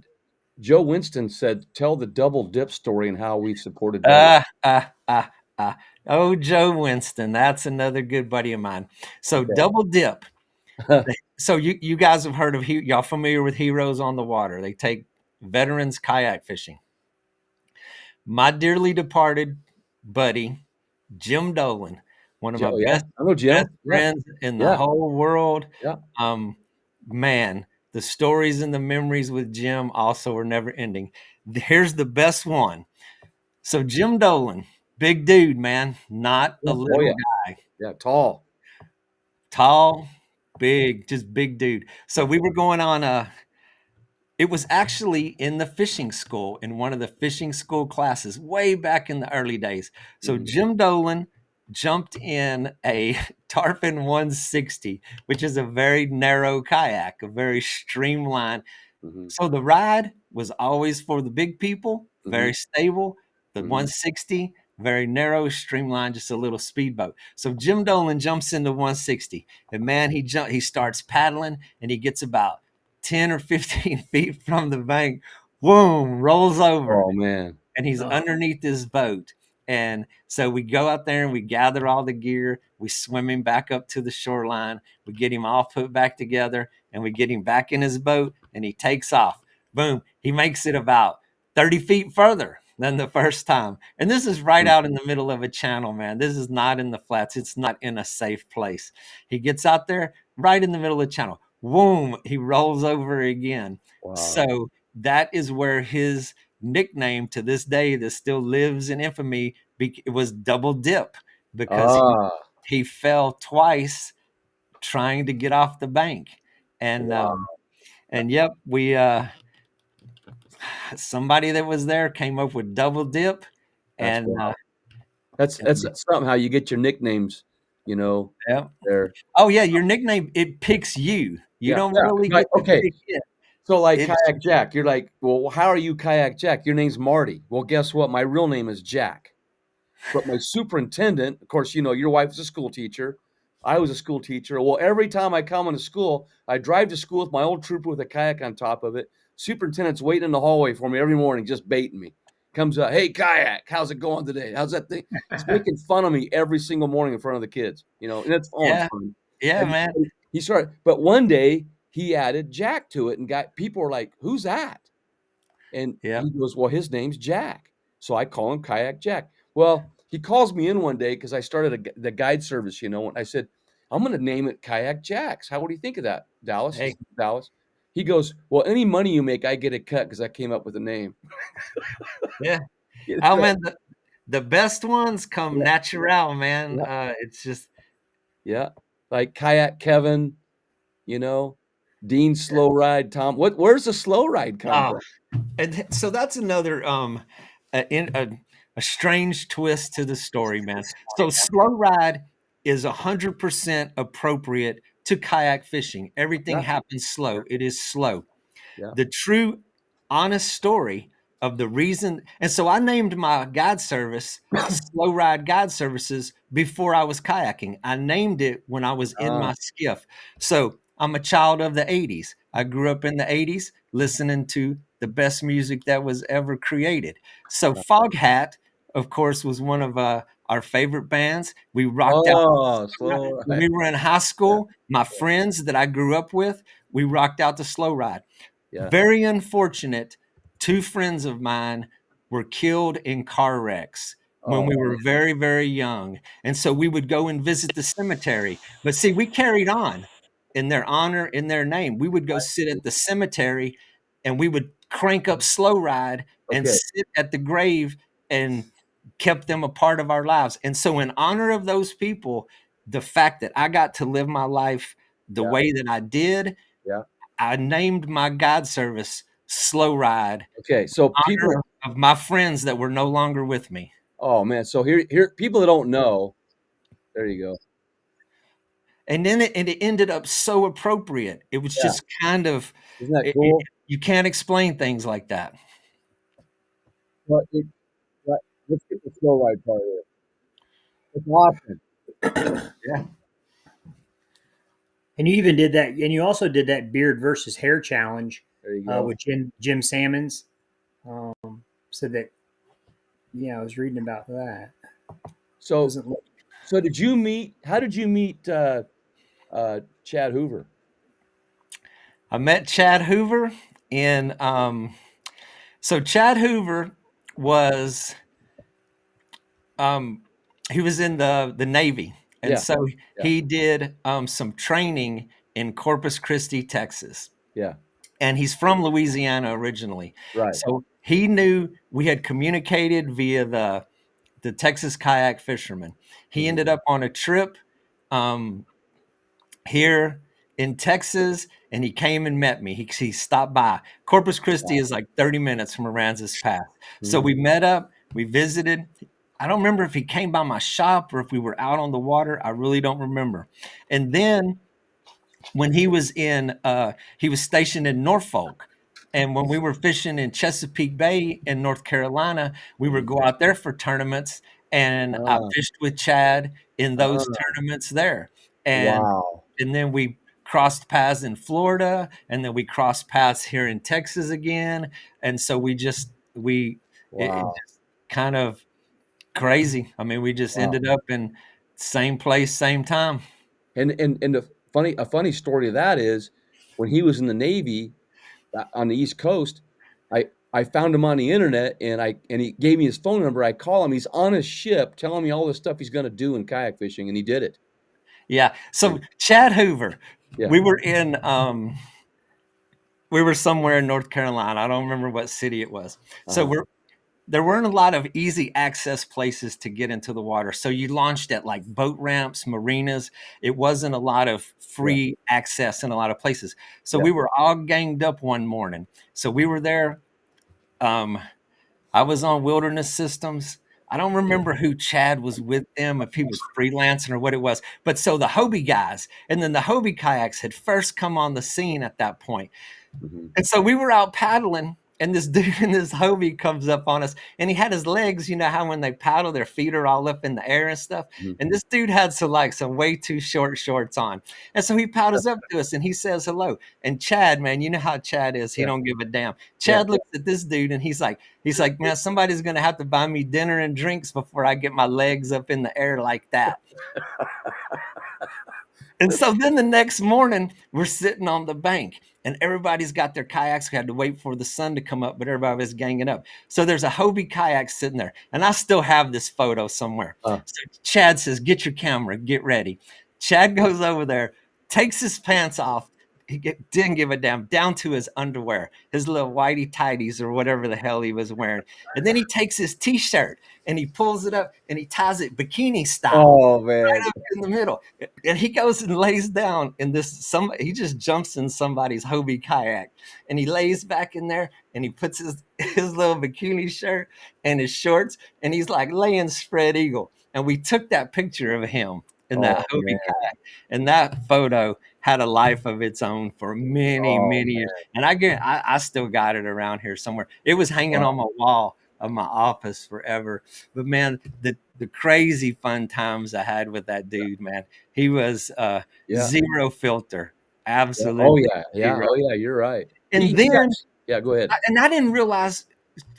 Joe Winston said, "Tell the double dip story and how we've supported both." Ah, ah, ah, ah. Oh, Joe Winston. That's another good buddy of mine. So, Okay. double dip. So, you guys have heard of, y'all familiar with Heroes on the Water? They take veterans kayak fishing. My dearly departed buddy, Jim Dolan, one of my Joe, yeah, best I know best Jim. Yeah, friends in the yeah, whole world. yeah. Um, man, the stories and the memories with Jim also are never ending. Here's the best one. So Jim Dolan, big dude, man, not a Yeah. Oh little yeah, guy, yeah. Tall. tall, big, just big dude. So Yeah. we were going on a it was actually in the fishing school, in one of the fishing school classes way back in the early days. So Hmm, Jim Dolan jumped in a Tarpon 160, which is a very narrow kayak, a very streamlined. hmm, So the ride was always for the big people, hmm, very stable. The hmm. 160, very narrow, streamlined, just a little speedboat. So Jim Dolan jumps into 160, and man, he starts paddling, and he gets about 10 or 15 feet from the bank. Boom, rolls over, Oh man. and he's oh, underneath this boat. And so we go out there and we gather all the gear. We swim him back up to the shoreline. We get him all put back together and we get him back in his boat and he takes off. Boom. He makes it about 30 feet further than the first time. And this is right out in Mhm. the middle of a channel, man. This is not in the flats. It's not in a safe place. He gets out there right in the middle of the channel. Boom. He rolls over again. Wow. So that is where his nickname to this day that still lives in infamy it was Double Dip, because Ah, he fell twice trying to get off the bank. And wow. yep, we somebody that was there came up with Double Dip. That's and wow. That's and somehow you get your nicknames, you know, yeah. there. Oh yeah, your nickname, it picks you. You Yeah, don't yeah. really Like, get to okay, pick it. so like It's Kayak Jack, you're like, well, how are you Kayak Jack? Your name's Marty. Well, guess what? My real name is Jack. But my superintendent, of course, your wife is a school teacher. I was a school teacher. Well, every time I come into school, I drive to school with my old trooper with a kayak on top of it. Superintendent's waiting in the hallway for me every morning, just baiting me. Comes up, hey, kayak, how's it going today? How's that thing? He's making fun of me every single morning in front of the kids, and it's yeah, fun. yeah, And man. he started, but one day he added Jack to it, and got people were like, "Who's that?" And Yeah, he goes, "Well, his name's Jack." So I call him Kayak Jack. Well, he calls me in one day because I started the guide service, and I said, "I'm going to name it Kayak Jacks. How would you think of that, Dallas?" His hey, name's Dallas. He goes, "Well, any money you make, I get a cut because I came up with the name." yeah. You Oh know? man, the best ones come Yeah, natural, man. yeah, It's just yeah. Like Kayak Kevin, you know, Dean Slow Ride Tom. Where's the slow ride come oh, from? and so that's another a strange twist to the story, man. So slow ride is 100% appropriate to kayak fishing. Everything Yeah, happens slow. It is slow. yeah. The true honest story of the reason. And so I named my guide service Slow Ride Guide Services before I was kayaking. I named it when I was in Ah, my skiff. So I'm a child of the 80s. I grew up in the 80s listening to the best music that was ever created. So yeah. Foghat, of course, was one of our favorite bands. We rocked out Oh, slow when ride. we were in high Yeah, school. My friends that I grew up with, we rocked out the Slow Ride. yeah. Very unfortunate. Two friends of mine were killed in car wrecks when Oh, we were very, very young. And so we would go and visit the cemetery. But see, we carried on in their honor, in their name. We would go sit at the cemetery and we would crank up Slow Ride and okay. sit at the grave and kept them a part of our lives. And so, in honor of those people, the fact that I got to live my life the Yeah, way that I did, yeah. I named my guide service Slow Ride, Okay, so honor people of my friends that were no longer with me. oh, man, so here people that don't know there you go. And then it ended up so appropriate. It was Yeah, just kind of isn't that it, cool? you can't explain things like that. But let's get the slow ride part here. It's awesome. Yeah. And you even did that, and you also did that beard versus hair challenge There you go. with Jim Salmons. So that yeah, I was reading about that. So Doesn't look so how did you meet, Chad Hoover? I met Chad Hoover in so Chad Hoover was um he was in the Navy, and Yeah, so yeah, he did some training in Corpus Christi, Texas. yeah, And he's from Louisiana originally. right. So he knew we had communicated via the Texas kayak fishermen. He Mhm. ended up on a trip um, here in Texas, and he came and met me. He stopped by. Corpus Christi Wow. is like 30 minutes from Aransas Pass. So Mhm. we met up, we visited. I don't remember if he came by my shop or if we were out on the water. I really don't remember. And then when he was stationed in Norfolk. And when we were fishing in Chesapeake Bay in North Carolina, we would Mhm. go out there for tournaments, and I Ah, fished with Chad in those ah, tournaments there. And wow, then we crossed paths in Florida, and then we crossed paths here in Texas again. And so we it wow, just kind of crazy. I mean, we just wow. ended up in same place, same time. And a funny story of that is when he was in the Navy, on the East Coast, I found him on the internet, and he gave me his phone number. I call him. He's on his ship telling me all the stuff he's gonna do in kayak fishing, and he did it. Yeah. Yeah, So Chad Hoover, yeah, we were in we were somewhere in North Carolina. I don't remember what city it was. So Uh-huh. there weren't a lot of easy access places to get into the water. So you launched at like boat ramps, marinas. It wasn't a lot of Yeah. free access in a lot of places. So Yeah. we were all ganged up one morning. So we were there. Um, I was on Wilderness Systems. I don't remember who Chad was with them, if he was freelancing or what it was. But so the Hobie guys, and then the Hobie kayaks had first come on the scene at that point. Mhm. And so we were out paddling, and this dude in this Hobie comes up on us, and he had his legs, you know how when they paddle, their feet are all up in the air and stuff. Mhm. And this dude had some way too short shorts on. And so he paddles up to us and he says hello. And Chad, man, you know how Chad is. He Yeah. don't give a damn. Yeah. Chad looks at this dude and he's like, man, somebody's gonna have to buy me dinner and drinks before I get my legs up in the air like that. And so then the next morning, we're sitting on the bank and everybody's got their kayaks. We had to wait for the sun to come up, but everybody was ganging up. So there's a Hobie kayak sitting there. And I still have this photo somewhere. Uh, So Chad says, get your camera, get ready. Chad goes over there, takes his pants off. Didn't give a damn, down to his underwear, his little whitey tighties or whatever the hell he was wearing. And then he takes his t-shirt and he pulls it up and he ties it bikini style oh man. in the middle. And he goes and lays down in he just jumps in somebody's Hobie kayak and he lays back in there and he puts his little bikini shirt and his shorts and he's like laying spread eagle. And we took that picture of him in Oh that Hobie man. kayak. And that photo had a life of its own for many, Oh many years. man. And I still got it around here somewhere. It was hanging Wow. on my wall of my office forever. But man, the crazy fun times I had with that dude, man. He was Yeah. zero filter, Yeah. Oh absolutely yeah. Yeah. zero. Oh yeah. You're right. And He got. then Yeah. Go ahead. I didn't realize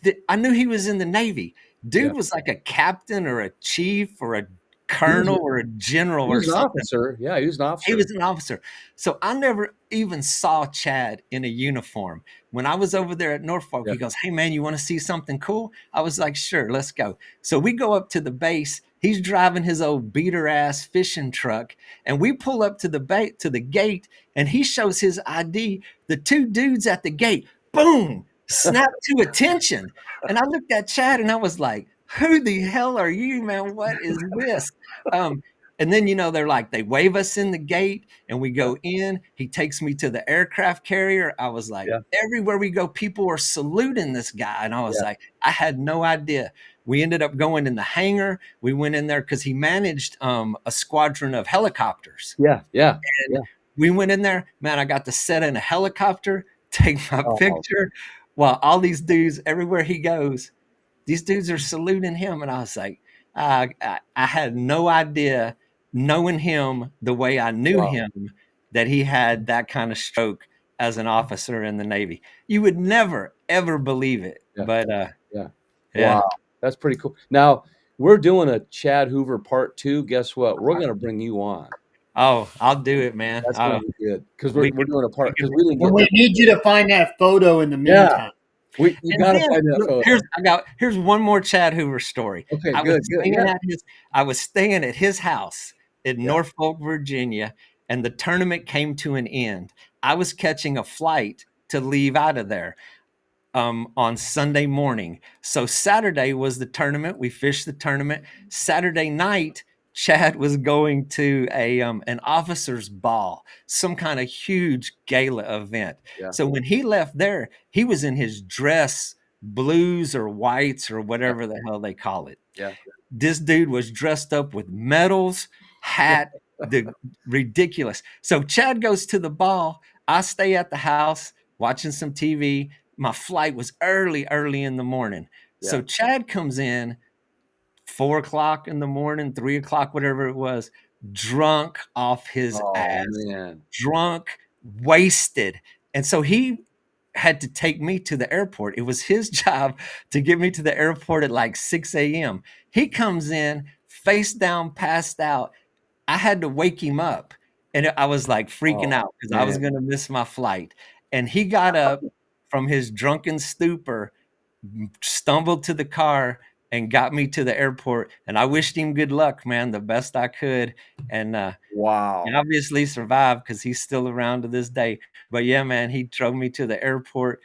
that I knew he was in the Navy. Yeah. Dude was like a captain or a chief or a He was. colonel or a general He or was an something. officer. Yeah. He was an He officer. was an officer. So I never even saw Chad in a uniform. When I was over there at Norfolk, Yeah. he goes, hey, man, you want to see something cool? I was like, sure, let's go. So we go up to the base. He's driving his old beater ass fishing truck. And we pull up to the gate and he shows his ID. The two dudes at the gate, boom, snap to attention. And I looked at Chad and I was like, who the hell are you, man? What is this? Um, and then, they're like, they wave us in the gate and we Yeah. go in. He takes me to the aircraft carrier. I was like, Yeah. everywhere we go, people are saluting this guy. And I was Yeah. like, I had no idea. We ended up going in the hangar. We went in there because he managed a squadron of helicopters. Yeah. Yeah. And we went in there, man, I got to sit in a helicopter, take my Oh. picture while all these dudes, everywhere he goes, these dudes are saluting him. And I was like, I had no idea, knowing him the way I knew Wow. him, that he had that kind of stroke as an officer in the Navy. You would never, ever believe it. Yeah. But Yeah. yeah. Wow. That's pretty cool. Now we're doing a Chad Hoover part 2. Guess what? We're gonna bring you on. Oh, I'll do it, man. That's gonna be good because we're We we're can, doing a we part can because we didn't And get we that. need you to find that photo in the Yeah. meantime. You And gotta then find that look, photo. here's one more Chad Hoover story. Okay. I was Good. Good. staying Yeah. at his I was staying at his house in Yeah. Norfolk, Virginia, and the tournament came to an end. I was catching a flight to leave out of there on Sunday morning. So Saturday was the tournament. We fished the tournament. Saturday night, Chad was going to an officers' ball, some kind of huge gala event. Yeah. So when he left there, he was in his dress blues or whites or Yeah. whatever the hell they call it. Yeah. This dude was dressed up with medals, hat, the ridiculous. So Chad goes to the ball. I stay at the house watching some TV. My flight was early in the morning. Yeah. So Chad comes in 4 o'clock in the morning, 3 o'clock, whatever it was, drunk off his Oh ass, man. drunk, wasted. And so he had to take me to the airport. It was his job to get me to the airport at like 6 a.m. He comes in, face down, passed out. I had to wake him up. And I was like freaking Oh out because I was man. going to miss my flight. And he got up from his drunken stupor, stumbled to the car, and got me to the airport. And I wished him good luck, man, the best I could. And he Wow. obviously survived because he's still around to this day. But yeah, man, he drove me to the airport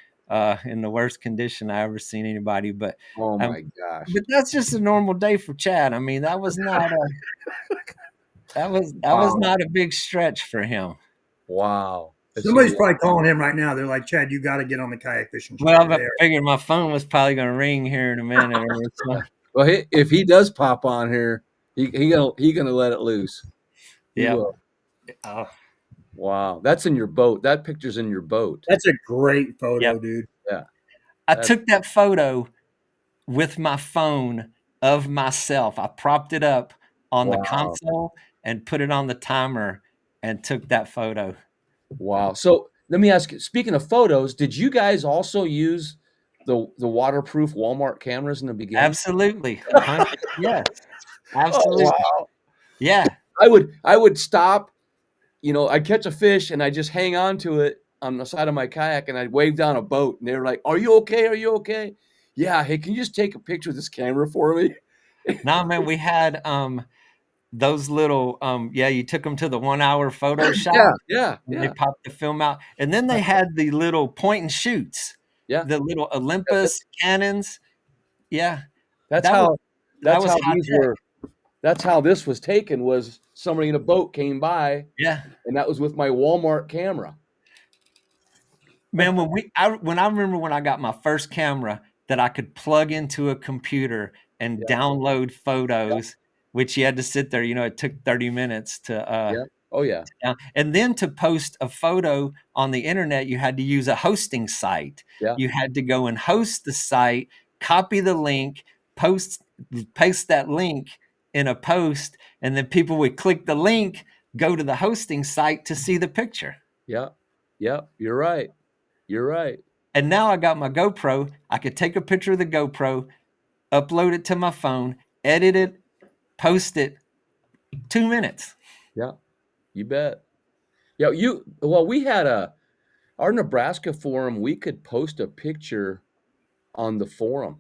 in the worst condition I ever seen anybody. Oh Um, my gosh. but that's just a normal day for Chad. I mean, that was Wow. not a big stretch for him. Wow. Let's see. Somebody's probably calling him right now. They're like, Chad, you got to get on the kayak fishing show. Well, I There. figured my phone was probably going to ring here in a minute or so. Well, if he does pop on here, he gonna let it loose. He Yep. will. Oh, Wow. That's in your boat. That picture's in your boat. That's a great yep. photo, dude. Yeah. I That's took that photo with my phone of myself. I propped it up on the wow. console and put it on the timer and took that photo. Wow. So let me ask you, speaking of photos, did you guys also use the waterproof Walmart cameras in the beginning? Absolutely. Yes, Oh absolutely. wow. Yeah. I would stop, I'd catch a fish and I just hang on to it on the side of my kayak and I'd wave down a boat and they were like, "Are you okay? Are you okay?" Yeah, hey, can you just take a picture of this camera for me? No, man, we had those little yeah, you took them to the 1 hour photo Yeah, shop yeah, and they yeah, popped the film out. And then they had the little point and shoots, yeah. the little That- that- Olympus cannons. Yeah. That's That was how that that's was how high these tech. were. That's how this was taken. Was somebody in a boat came by, Yeah. and that was with my Walmart camera. Man, when I remember when I got my first camera that I could plug into a computer and Yeah, download yeah, photos, which you had to sit there, it took 30 minutes to yeah. Oh yeah, and then to post a photo on the internet, you had to use a hosting site. yeah, You had to go and host the site, copy the link, post paste that link in a post, and then people would click the link, go to the hosting site to see the picture. yeah, yeah. You're right. You're right. And now I got my GoPro. I could take a picture of the GoPro, upload it to my phone, edit it, post it, 2 minutes. Yeah, you bet. Yeah, well, we had our Nebraska forum. We could post a picture on the forum.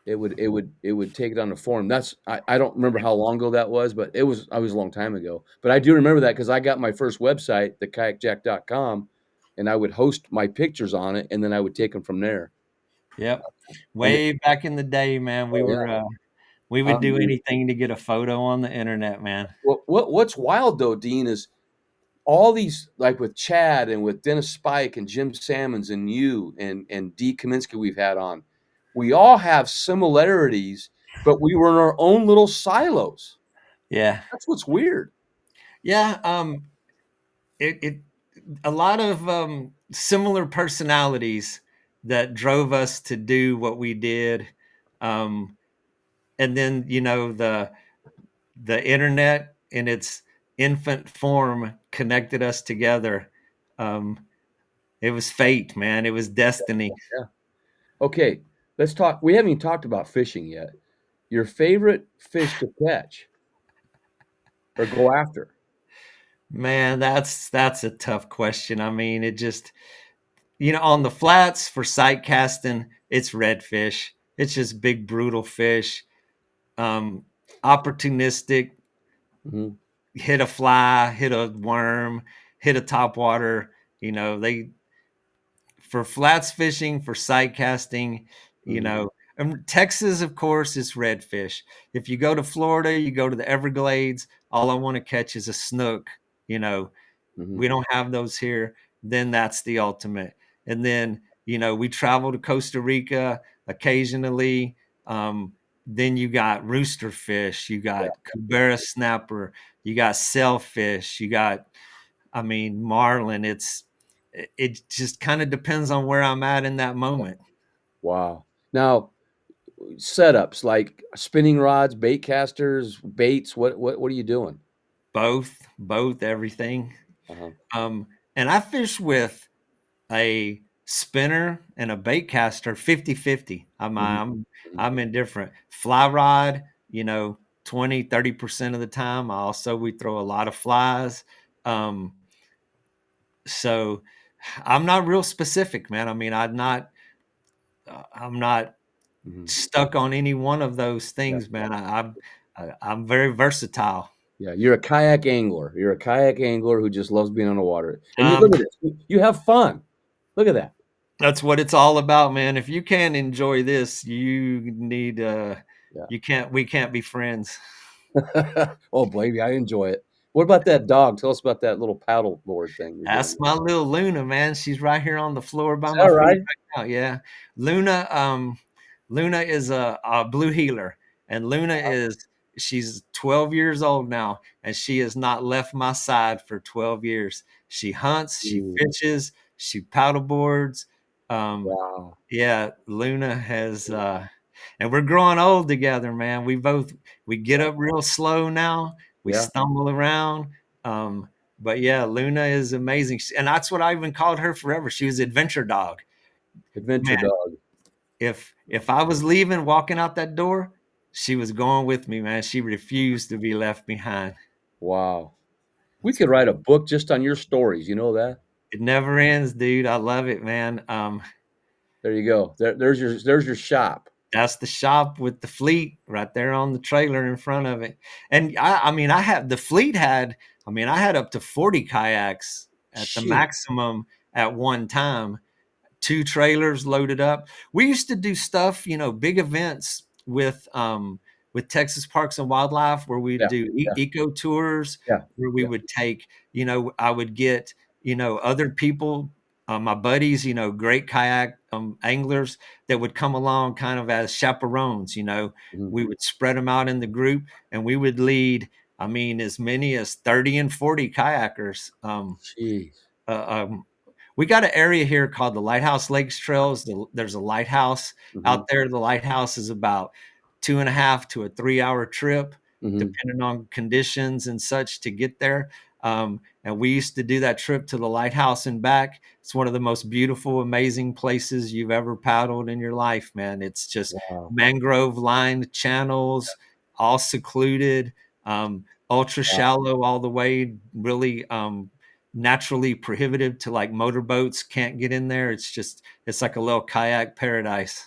It would take it on the forum. I don't remember how long ago that was, but I was a long time ago. But I do remember that because I got my first website, the kayakjack.com, and I would host my pictures on it, and then I would take them from there. Yep. And Way back in the day, man, oh yeah, we would do unbelievable. anything to get a photo on the internet, man. What's wild though, Dean, is all these like with Chad and with Dennis Spike and Jim Salmons and you and Dee Kaminsky we've had on, we all have similarities, but we were in our own little silos. Yeah. That's what's weird. Yeah, it a lot of similar personalities that drove us to do what we did. Um, and then, the internet in its infant form connected us together. Um, it was fate, man. It was destiny. Yeah. Okay, let's talk. We haven't even talked about fishing yet. Your favorite fish to catch or go after? Man, that's a tough question. I mean, it just on the flats for sight casting, it's redfish. It's just big, brutal fish. Um, Opportunistic, Mhm, hit a fly, hit a worm, hit a topwater. They for flats fishing, for sight casting, mhm, Texas, of course, is redfish. If you go to Florida, you go to the Everglades, all I want to catch is a snook. You know, mhm. we don't have those here. Then that's the ultimate. And then, we travel to Costa Rica occasionally. Then you got rooster fish, you Yeah, got Cubera snapper, you got sailfish, you got, marlin. It just kind of depends on where I'm at in that moment. wow. Now, setups like spinning rods, bait casters, baits, what are you doing? Both, everything. Uh-huh. And I fish with a spinner and a bait caster 50-50. Mhm, mhm. I'm indifferent. Fly rod, 20-30% of the time. Also we throw a lot of flies. Um, so I'm not real specific, man. I mean, I'm not Mhm. stuck on any one of those Yeah. things, man. I'm very versatile. Yeah, you're a kayak angler. You're a kayak angler who just loves being on the water. And you Um, look at this. You have fun. Look at that. that's what it's all about, man. If you can't enjoy this, you need Yeah. you can't we can't be friends. Oh, baby, I enjoy it. What about that dog? Tell us about that little paddle board thing you're That's doing. my little Luna, man. She's right here on the floor by Is my that feet right? right now. Yeah. Luna, Luna is a blue heeler, and Luna is she's 12 years old now, and she has not left my side for 12 years. She hunts, she Mm, fishes, she paddle boards. Um, wow. yeah, Luna has and we're growing old together, man. We get Yeah. up real slow now. We Yeah. stumble around. Um, but yeah, Luna is amazing, and that's what I even called her forever. She was adventure dog. Adventure Man, dog. if I was leaving, walking out that door, she was going with me, man. She refused to be left behind. Wow. We That's could write a cool. book just on your stories. You know that? It never ends, dude. I love it, man. There you go. There's your shop. That's the shop with the fleet right there on the trailer in front of it. And I mean, I had the fleet had, I mean, I had up to 40 kayaks at the Gee. maximum at one time, two trailers loaded up. We used to do stuff, big events with Texas Parks and Wildlife where we'd Yeah. do Yeah. eco tours Yeah. where we Yeah. would take, I would get, other people, my buddies, great kayak anglers that would come along kind of as chaperones, Mhm. we would spread them out in the group and we would lead, I mean, as many as 30 and 40 kayakers. Jeez. Uh, um, we got an area here called the Lighthouse Lakes Trails. There's a lighthouse Mhm. out there. The lighthouse is about 2.5 to a 3 hour trip, Mhm. depending on conditions and such to get there. And we used to do that trip to the lighthouse and back. It's one of the most beautiful, amazing places you've ever paddled in your life, man. It's just Wow. mangrove lined channels, all secluded, ultra Wow. shallow all the way, really naturally prohibitive to like motorboats can't get in there. It's like a little kayak paradise.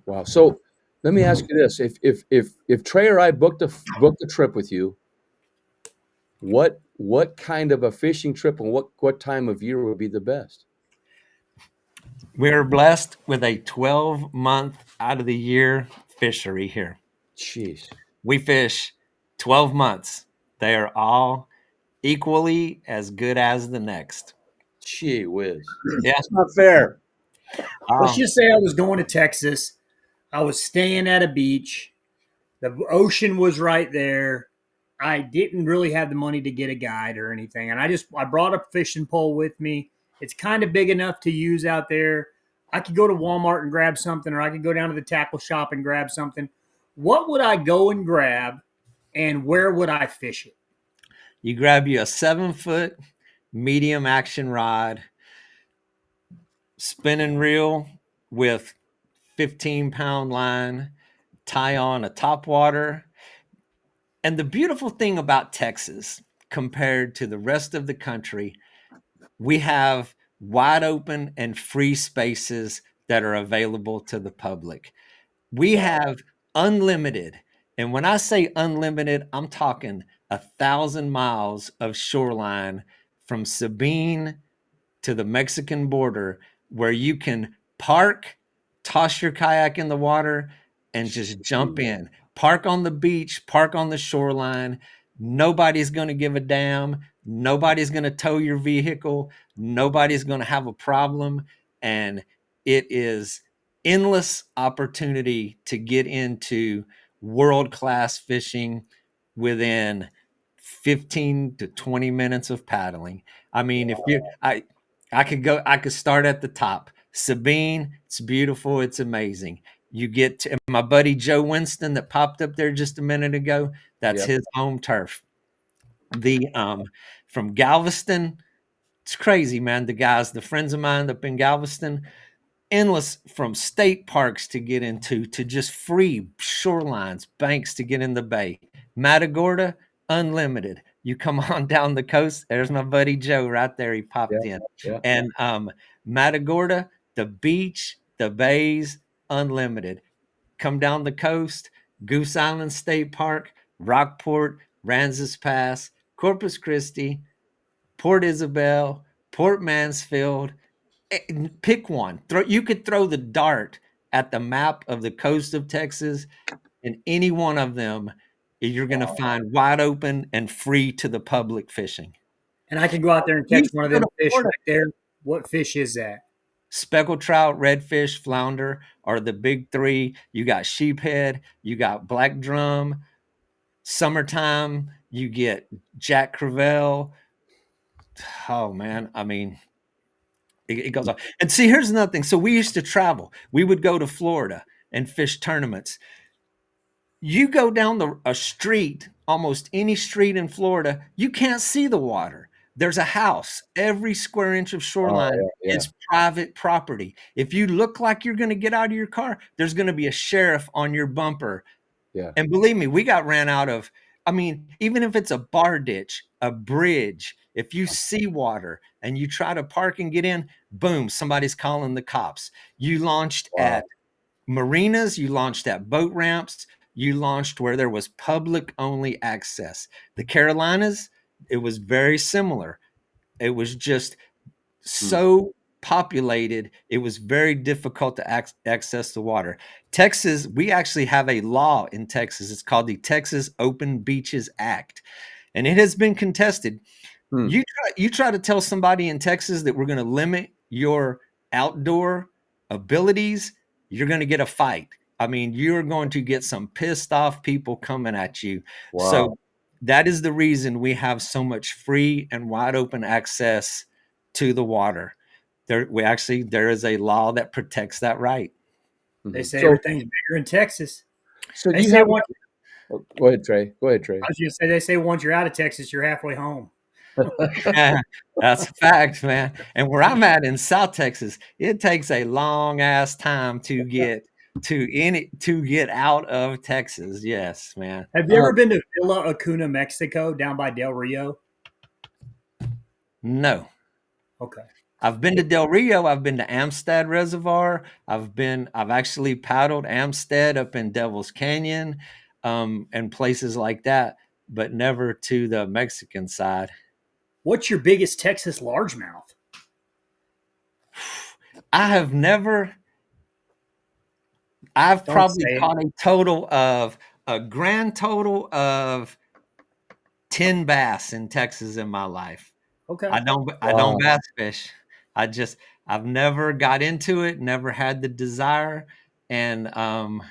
Wow. So let me ask you this: if Trey or I booked a trip with you, what kind of a fishing trip and what time of year would be the best? We're blessed with a 12-month out of the year fishery here. Jeez. We fish 12 months. They are all equally as good as the next. Gee whiz. Yeah. That's not fair. Let's Um, just say I was going to Texas. I was staying at a beach. The ocean was right there. I didn't really have the money to get a guide or anything, and I brought a fishing pole with me. It's kind of big enough to use out there. I could go to Walmart and grab something, or I could go down to the tackle shop and grab something. What would I go and grab, and where would I fish it? you grab you a 7-foot medium action rod, spinning reel with 15-pound line, tie on a top water. And the beautiful thing about Texas compared to the rest of the country, we have wide open and free spaces that are available to the public. We Wow. have unlimited. And when I say unlimited, I'm talking 1,000 miles of shoreline from Sabine to the Mexican border where you can park, toss your kayak in the water, and just jump Gee. in. Park on the beach, park on the shoreline. Nobody's going to give a damn. Nobody's going to tow your vehicle. Nobody's going to have a problem. And it is endless opportunity to get into world class fishing within 15 to 20 minutes of paddling. I mean, if you I could start at the top. Sabine, it's beautiful, it's amazing. You get to my buddy Joe Winston that popped up there just a minute ago, that's Yep. his home turf. The From Galveston, it's crazy, man. The friends of mine up in Galveston, endless from state parks to get into to just free shorelines, banks to get in the bay. Matagorda, unlimited. You come on down the coast. There's my buddy Joe right there. He popped Yep. in. Yeah. And Matagorda, the beach, the bays, unlimited. come down the coast, Goose Island State Park, Rockport, Ranzas Pass, Corpus Christi, Port Isabel, Port Mansfield. Pick one. You could throw the dart at the map of the coast of Texas, and any one of them you're going to Wow. find wide open and free to the public fishing. And I can go out there and We catch used one to of go them to fish Florida. right there. What fish is that? Speckled trout, redfish, flounder are the big three. You got sheephead, you got black drum. Summertime, you get Jack Crevalle. Oh man, I mean, it goes on. And see, here's another thing. So we used to travel. We would go to Florida and fish tournaments. You go down a street, almost any street in Florida, you can't see the water. There's a house. Every square inch of Oh, shoreline yeah, yeah, is private property. If you look like you're going to get out of your car, there's going to be a sheriff on your bumper. yeah. And believe me, we got ran out of, I mean, even if it's a bar ditch, a bridge, if you see water and you try to park and get in, boom, somebody's calling the cops. You launched Wow. at marinas, you launched at boat ramps, you launched where there was public only access. The Carolinas, it was very similar. It was just Hmm. so populated, it was very difficult to access the water. Texas, we actually have a law in Texas. It's called the Texas Open Beaches Act, and it has been contested. Hmm. You try to tell somebody in Texas that we're going to limit your outdoor abilities, you're going to get a fight. I mean, you're going to get some pissed off people coming at you. Wow. So that is the reason we have so much free and wide open access to the water. There is a law that protects that right. They Mhm. say everything's bigger in Texas. So do They you say have once oh, go ahead, Trey. Go ahead, I Trey. was going to say they say once you're out of Texas, you're halfway home. That's a fact, man. And where I'm at in South Texas, it takes a long ass time to get out of Texas. Yes, man. Have you ever been to Villa Acuna, Mexico, down by Del Rio? No. Okay. I've been to Del Rio, I've been to Amistad Reservoir, I've actually paddled Amistad up in Devil's Canyon, and places like that, but never to the Mexican side. What's your biggest Texas largemouth? I have never I've Don't probably say it. caught a grand total of 10 bass in Texas in my life. Okay. I don't Wow. bass fish. I just I've never got into it, never had the desire, and You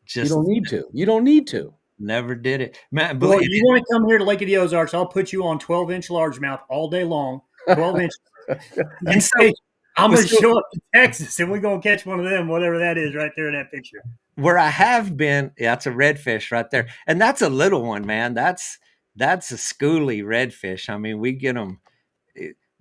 just don't need to. You don't need to. never did it. Man, Well, believe you want to come here to Lake of the Ozarks? I'll put you on 12-inch largemouth all day long. 12 inches. and Next so day, I'm going to so show up to Texas, and we're going to catch one of them, whatever that is, right there in that picture. where I have been, yeah, that's a redfish right there. And that's a little one, man. That's a schooly redfish. I mean, we get them.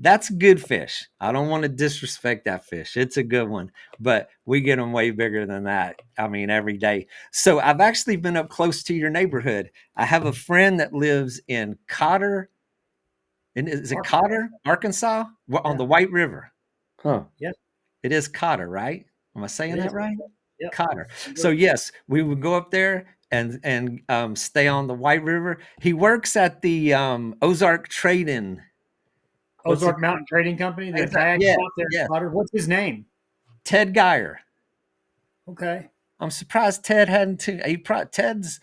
That's good fish. I don't want to disrespect that fish. It's a good one, but we get them way bigger than that. I mean, every day. So I've actually been up close to your neighborhood. I have a friend that lives in Cotter. And is it Arkansas. Cotter, Arkansas? On Yeah. the White River. Huh. It is Cotter, right? Am I saying It that is. right? Yep. Cotter. So yes, we would go up there and stay on the White River. He works at the Ozark Trading. What's it? Ozark Mountain Trading Company, the Exactly. kayak Yeah, shop there in yeah. Potter. What's his name? Ted Geyer. Okay. I'm surprised Ted hadn't. Ted's.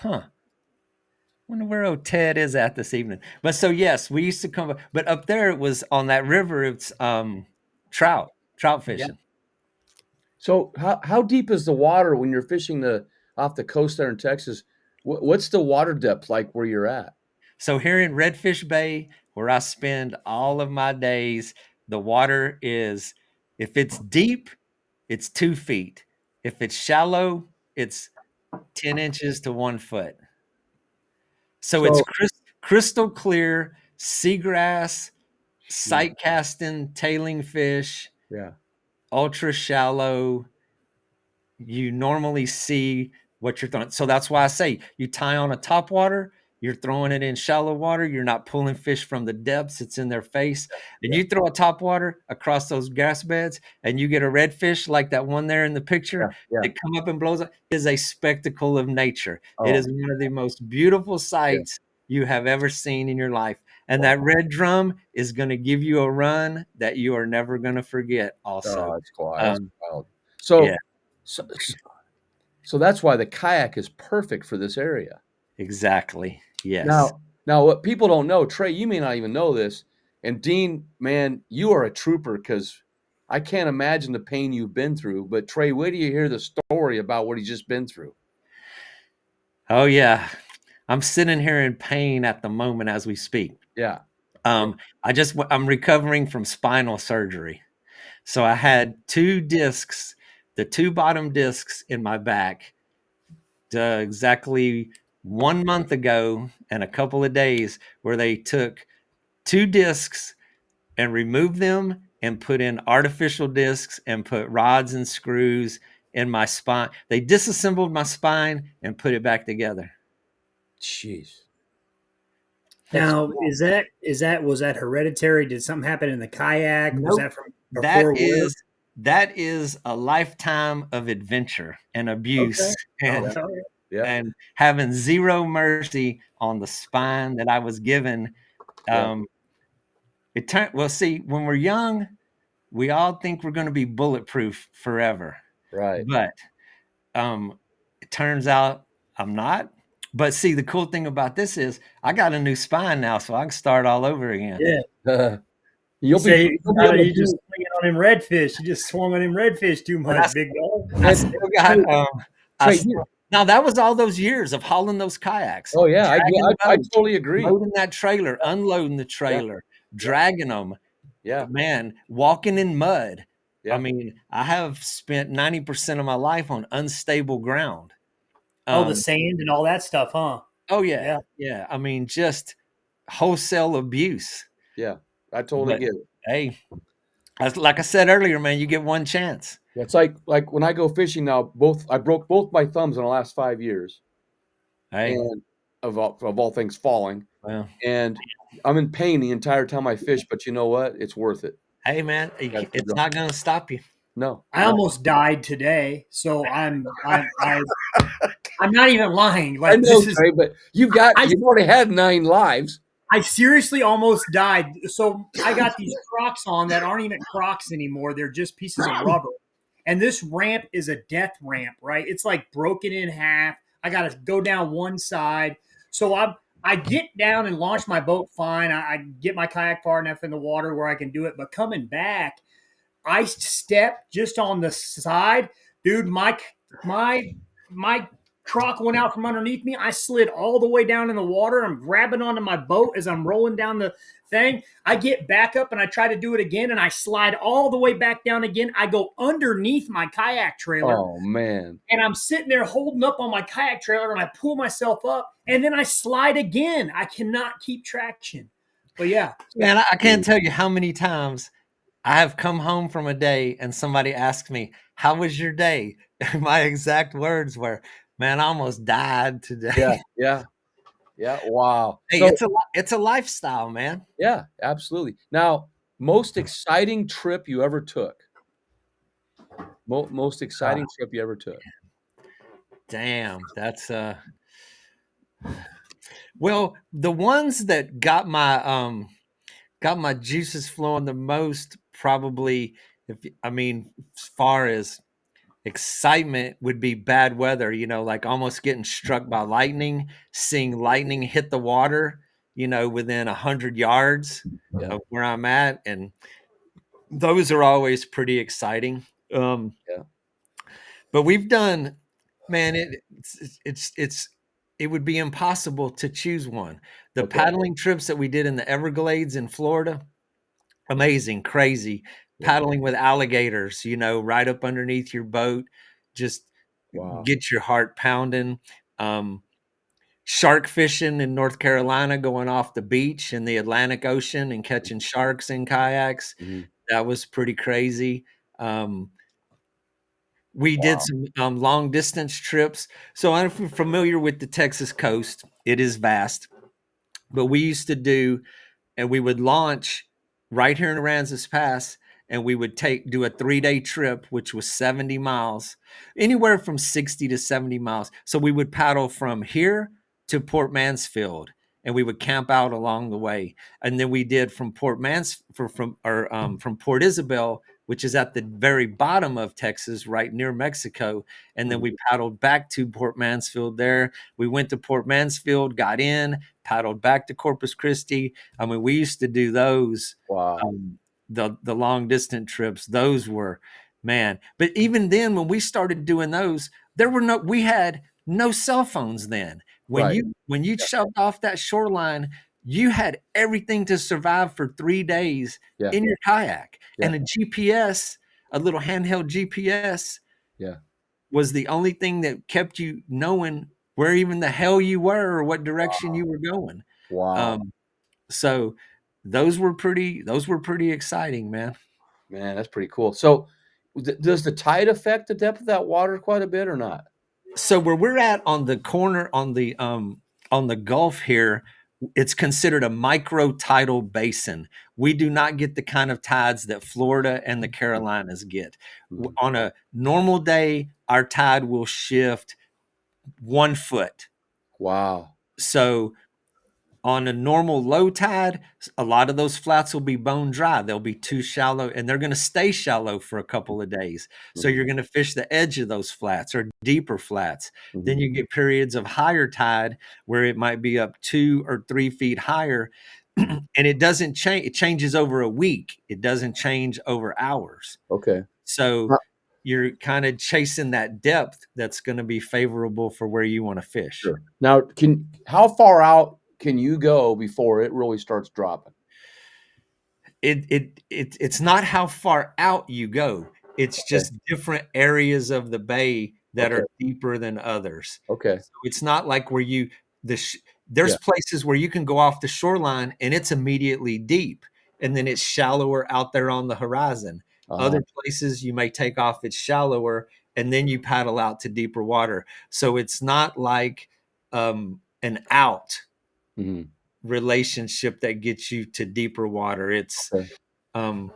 Huh. Wonder where old Ted is at this evening. But so yes, we used to come. But up there, it was on that river. It's trout Yeah. fishing. So how deep is the water when you're fishing off the coast there in Texas? What's the water depth like where you're at? So here in Redfish Bay, where I spend all of my days, the water is, if it's deep, it's 2 feet. If it's shallow, it's 10 inches to 1 foot. So it's So crystal clear, seagrass, yeah, sight casting, tailing fish, yeah. ultra shallow. You normally see what you're throwing. So that's why I say you tie on a top water, You're throwing it in shallow water. You're not pulling fish from the depths. It's in their face. And Yeah. you throw a top water across those grass beds and you get a redfish like that one there in the Yeah. picture Yeah. that come up and blows up. It is a spectacle of nature. It Oh, is one of the most beautiful yeah. sights you have ever seen in your life. And Wow. that red drum is going to give you a run that you are never going to forget also. Oh, it's quiet. It's Um, wild. yeah, So that's why the kayak is perfect for this area. exactly. Yes. Now, what people don't know, Trey, you may not even know this, and Dean, man, you are a trooper because I can't imagine the pain you've been through. But Trey, wait till you hear the story about what he's just been through. Oh, yeah. I'm sitting here in pain at the moment as we speak. Yeah, yeah, Um, I'm recovering from spinal surgery. So I had two discs, the two bottom discs in my back, exactly 1 month ago and a couple of days, where they took two discs and removed them and put in artificial discs and put rods and screws in my spine. They disassembled my spine and put it back together. jeez, that's Now, was that hereditary? Did something happen in the kayak? Was Nope. that from That before work? is that is a lifetime of adventure and abuse Okay. yeah, and Okay. yeah, and having zero mercy on the spine that I was given. yeah, Um, it turned well. See, when we're young, we all think we're going to be bulletproof forever, right. but um, it turns out I'm not. But see, the cool thing about this is I got a new spine now, so I can start all over again. Yeah. You You'll be say you'll be able to you just do, swinging on them redfish. You just swung on them redfish too And much, big dog. I and still Trey, got I Trey, still now that was all those years of hauling those kayaks, oh yeah, dragging the I boat, totally agree. loading that trailer, unloading the Yeah, trailer, yeah, dragging them, yeah, man, walking in mud. I yeah, mean, I have spent 90% of my life on unstable ground. Oh, the Um, sand and all that stuff, huh? oh yeah, Yeah. yeah. I mean, just wholesale abuse. yeah. I totally But get it. hey, like I said earlier, man, you get one chance. Yeah, it's like when I go fishing now, both I broke both my thumbs in the last 5 years, Hey, and of all things falling, well, and I'm in pain the entire time I fish. But you know what? It's worth it. hey, man, Gotta keep it's going. not going to stop you. No, I no, almost died today, so I'm not even lying. I Like know, this is Trey, but I you've already had 9 lives. I seriously almost died. So I got these Crocs on that aren't even Crocs anymore. They're just pieces of rubber. And this ramp is a death ramp, right? It's like broken in half. I got to go down one side. So I get down and launch my boat fine. I get my kayak far enough in the water where I can do it. But coming back, I stepped just on the side, dude. My my truck went out from underneath me. I slid all the way down in the water. I'm grabbing onto my boat as I'm rolling down the thing. I get back up and I try to do it again, and I slide all the way back down again. I go underneath my kayak trailer, Oh man, and I'm sitting there holding up on my kayak trailer, and I pull myself up, and then I slide again. I cannot keep traction. But yeah, Man, I can't tell you how many times I have come home from a day and somebody asked me, "How was your day?" And my exact words were, "Man, I almost died yeah, today." yeah, yeah. Wow. Hey, So it's a lifestyle, man. yeah, absolutely. Now, most exciting trip you ever took? Most Uh, exciting trip you ever took? damn, that's well, the ones that got my juices flowing the most probably if I mean as far as excitement would be bad weather, like almost getting struck by lightning, seeing lightning hit the water, within 100 yards Yeah, of where I'm at. And those are always pretty exciting. Um, yeah. but we've done, man, it would be impossible to choose one. The Okay. paddling trips that we did in the Everglades in Florida, amazing, crazy. Yeah. Paddling with alligators, right up underneath your boat, just Wow. get your heart pounding. Um, Shark fishing in North Carolina, going off the beach in the Atlantic Ocean and catching sharks in kayaks. Mhm. That was pretty crazy. Um, We did Wow. some long distance trips. So I'm familiar with the Texas coast. It is vast, but we used to do, and we would launch right here in Aransas Pass, and we would do a 3-day trip, which was 70 miles, anywhere from 60 to 70 miles. So we would paddle from here to Port Mansfield, and we would camp out along the way. And then we did from from Port Isabel, which is at the very bottom of Texas, right near Mexico. And then Mhm. we paddled back to Port Mansfield there. We went to Port Mansfield, got in, paddled back to Corpus Christi. I mean, we used to do those, Wow. um, the long distance trips. Those were, man. But even then, when we started doing those, we had no cell phones then. Right. When you Yeah. shoved off that shoreline, you had everything to survive for 3 days Yeah. in your kayak, Yeah. and a GPS, a little handheld GPS, Yeah. was the only thing that kept you knowing where even the hell you were or what direction you were going. Wow. Um, so those were pretty exciting, man. Man, that's pretty cool. So, does the tide affect the depth of that water quite a bit or not? So where we're at on the corner on the Gulf here, it's considered a micro tidal basin. We do not get the kind of tides that Florida and the Carolinas get. Mhm. On a normal day, our tide will shift 1 foot. Wow. So on a normal low tide, a lot of those flats will be bone dry. They'll be too shallow, and they're going to stay shallow for a couple of days. So Mhm. you're going to fish the edge of those flats or deeper flats. Then Mhm. you get periods of higher tide where it might be up 2 or 3 feet higher. Mhm. And it doesn't change. It changes over a week. It doesn't change over hours. Okay. So Uh, you're kind of chasing that depth that's going to be favorable for where you want to fish. Sure. Now, can how far out can you go before it really starts dropping? It's not how far out you go. It's Okay. just different areas of the bay that Okay. are deeper than others. Okay. So it's not like where you the sh there's Yeah. places where you can go off the shoreline and it's immediately deep, and then it's shallower out there on the horizon. Uh-huh. Other places you may take off, it's shallower, and then you paddle out to deeper water. So it's not like an out Mhm. relationship that gets you to deeper water. Okay. Um,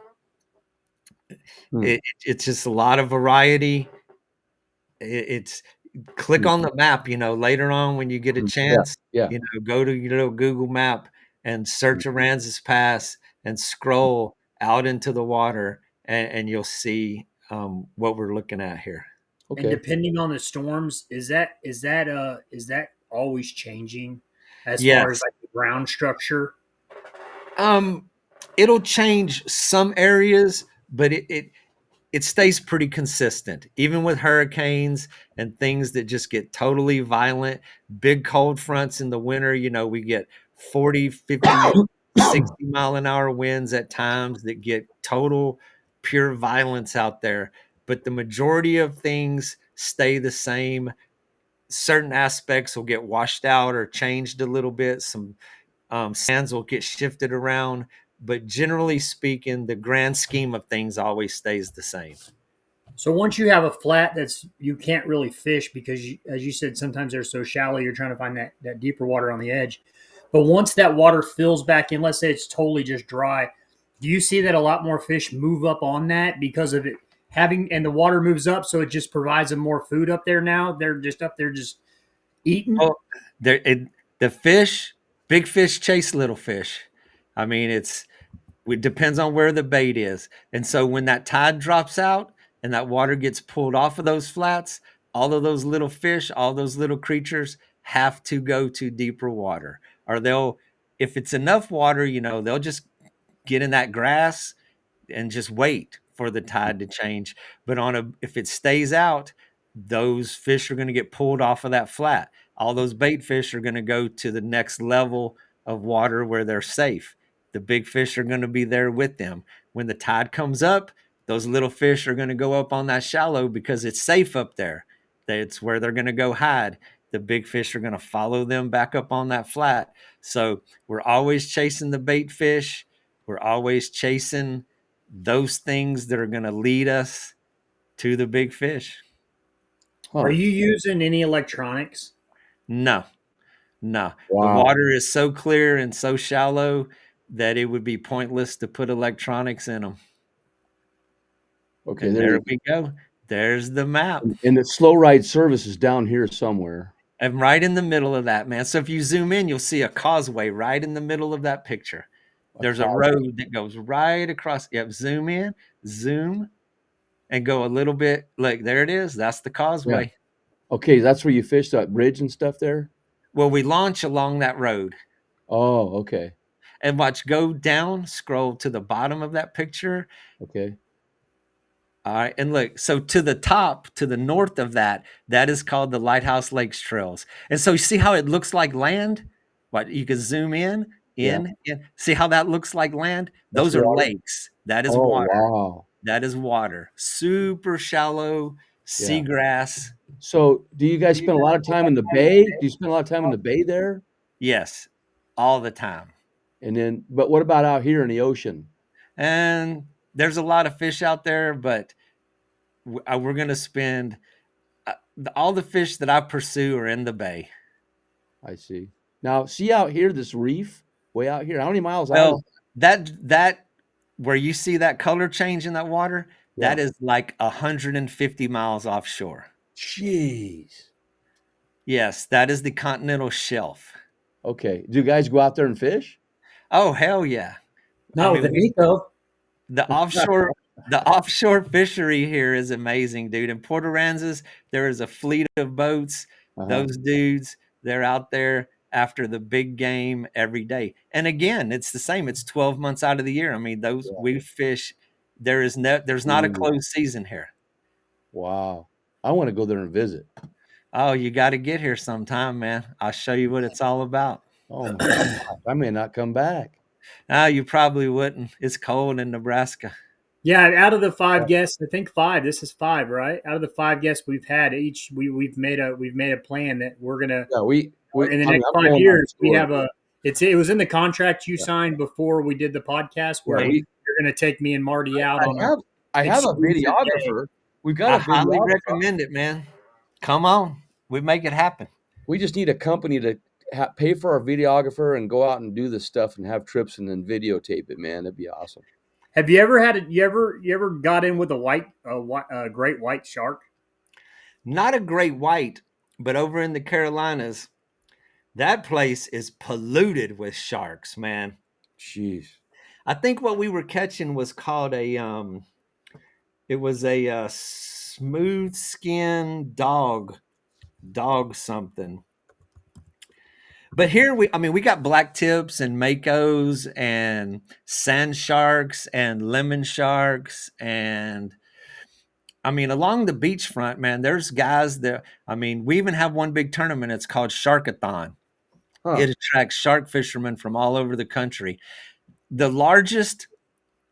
Hmm. it's just a lot of variety. It's click Hmm. on the map, later on when you get a Mhm. Yeah. chance, Yeah. go to your little Google map and Mhm. search Aransas Pass and scroll out into the water, and you'll see what we're looking at here. And Okay. depending on the storms, is that always changing as far as Yes. like the ground structure? Um, it'll change some areas, but it stays pretty consistent, even with hurricanes and things that just get totally violent. Big cold fronts in the winter, we get 40, 50, 60-mile-an-hour winds at times that get total pure violence out there. But the majority of things stay the same. Certain aspects will get washed out or changed a little bit. Some sands will get shifted around. But generally speaking, the grand scheme of things always stays the same. So once you have a flat that's you can't really fish because, as you said, sometimes they're so shallow. You're trying to find that deeper water on the edge. But once that water fills back in, let's say it's totally just dry, do you see that a lot more fish move up on that because of it having and the water moves up, so it just provides them more food up there now? They're just up there just eating. Oh, there it, the fish, big fish chase little fish. I mean, it depends on where the bait is. And so when that tide drops out and that water gets pulled off of those flats, all of those little fish, all those little creatures have to go to deeper water. Or if it's enough water, they'll just get in that grass and just wait for the tide to change. But if it stays out, those fish are going to get pulled off of that flat. All those bait fish are going to go to the next level of water where they're safe. The big fish are going to be there with them. When the tide comes up, those little fish are going to go up on that shallow because it's safe up there. It's where they're going to go hide. The big fish are going to follow them back up on that flat. So we're always chasing the bait fish. We're always chasing those things that are going to lead us to the big fish. Are Huh. you using any electronics? No, no. The Wow. water is so clear and so shallow that it would be pointless to put electronics in them. Okay, And there there you we go. There's the map. and the slow ride service is down here somewhere. I'm right in the middle of that, man. So if you zoom in, you'll see a causeway right in the middle of that picture. A There's a causeway. road that goes right across. Yep, zoom in, zoom, and go a little bit. Like there it is. That's the Yeah. causeway. Okay, that's where you fish that bridge and stuff there? Well, we launch along that road Oh, okay. and watch go down, scroll to the bottom of that picture. Okay. All right. And look, so to the top, to the north of that, that is called the Lighthouse Lakes Trails. And so you see how it looks like land? What you can zoom in, Yeah. in. See how that looks like land? That's Those are water? lakes. That is Oh, water. wow. That is water. Super shallow Yeah. seagrass. So, do you guys spend a lot of time in the bay? Do you spend a lot of time in the bay there? Yes, all the time. And then but what about out here in the ocean? And there's a lot of fish out there, but we're going to spend all the fish that I pursue are in the bay. I see. Now, see out here, this reef way out here. How many miles out is Well, that where you see that color change in that water, that Yeah. is like 150 miles offshore. Jeez. Yes, that is the continental shelf. Okay. Do you guys go out there and fish? Oh, hell yeah. I No, mean, the Nico. the offshore fishery here is amazing, dude. In Port Aransas, there is a fleet of boats. Uh-huh. Those dudes, they're out there after the big game every day. And again, it's the same. It's 12 months out of the year. I mean, those Yeah. we fish. There's not a Ooh, closed season here. wow. I want to go there and visit. Oh, you got to get here sometime, man. I'll show you what it's all about. Oh my gosh. I may not come back. Ah, you probably wouldn't. It's cold in Nebraska. Yeah, out of the five Yeah, guests, I think five. This is five, right? Out of the five guests we've had, each we've made a plan that we're gonna yeah, we in the I mean, next I'm 5 going on years we tour. have a. It was in the contract you Yeah. signed before we did the podcast Yeah, where we you're gonna take me and Marty out I on a have I have a exclusive day. videographer. We've got I a highly videographer. recommend it, man. Come on. We make it happen. We just need a company to pay for our videographer and go out and do this stuff and have trips and then videotape it, man. That'd be awesome. Have you ever had it? You ever got in with a great white shark? Not a great white, but over in the Carolinas, that place is polluted with sharks, man. Jeez. I think what we were catching was called it was a smooth skin dog something. But here I mean, we got black tips and makos and sand sharks and lemon sharks. And I mean, along the beachfront, man, there's guys that, I mean, we even have one big tournament. It's called Sharkathon. Huh. It attracts shark fishermen from all over the country. The largest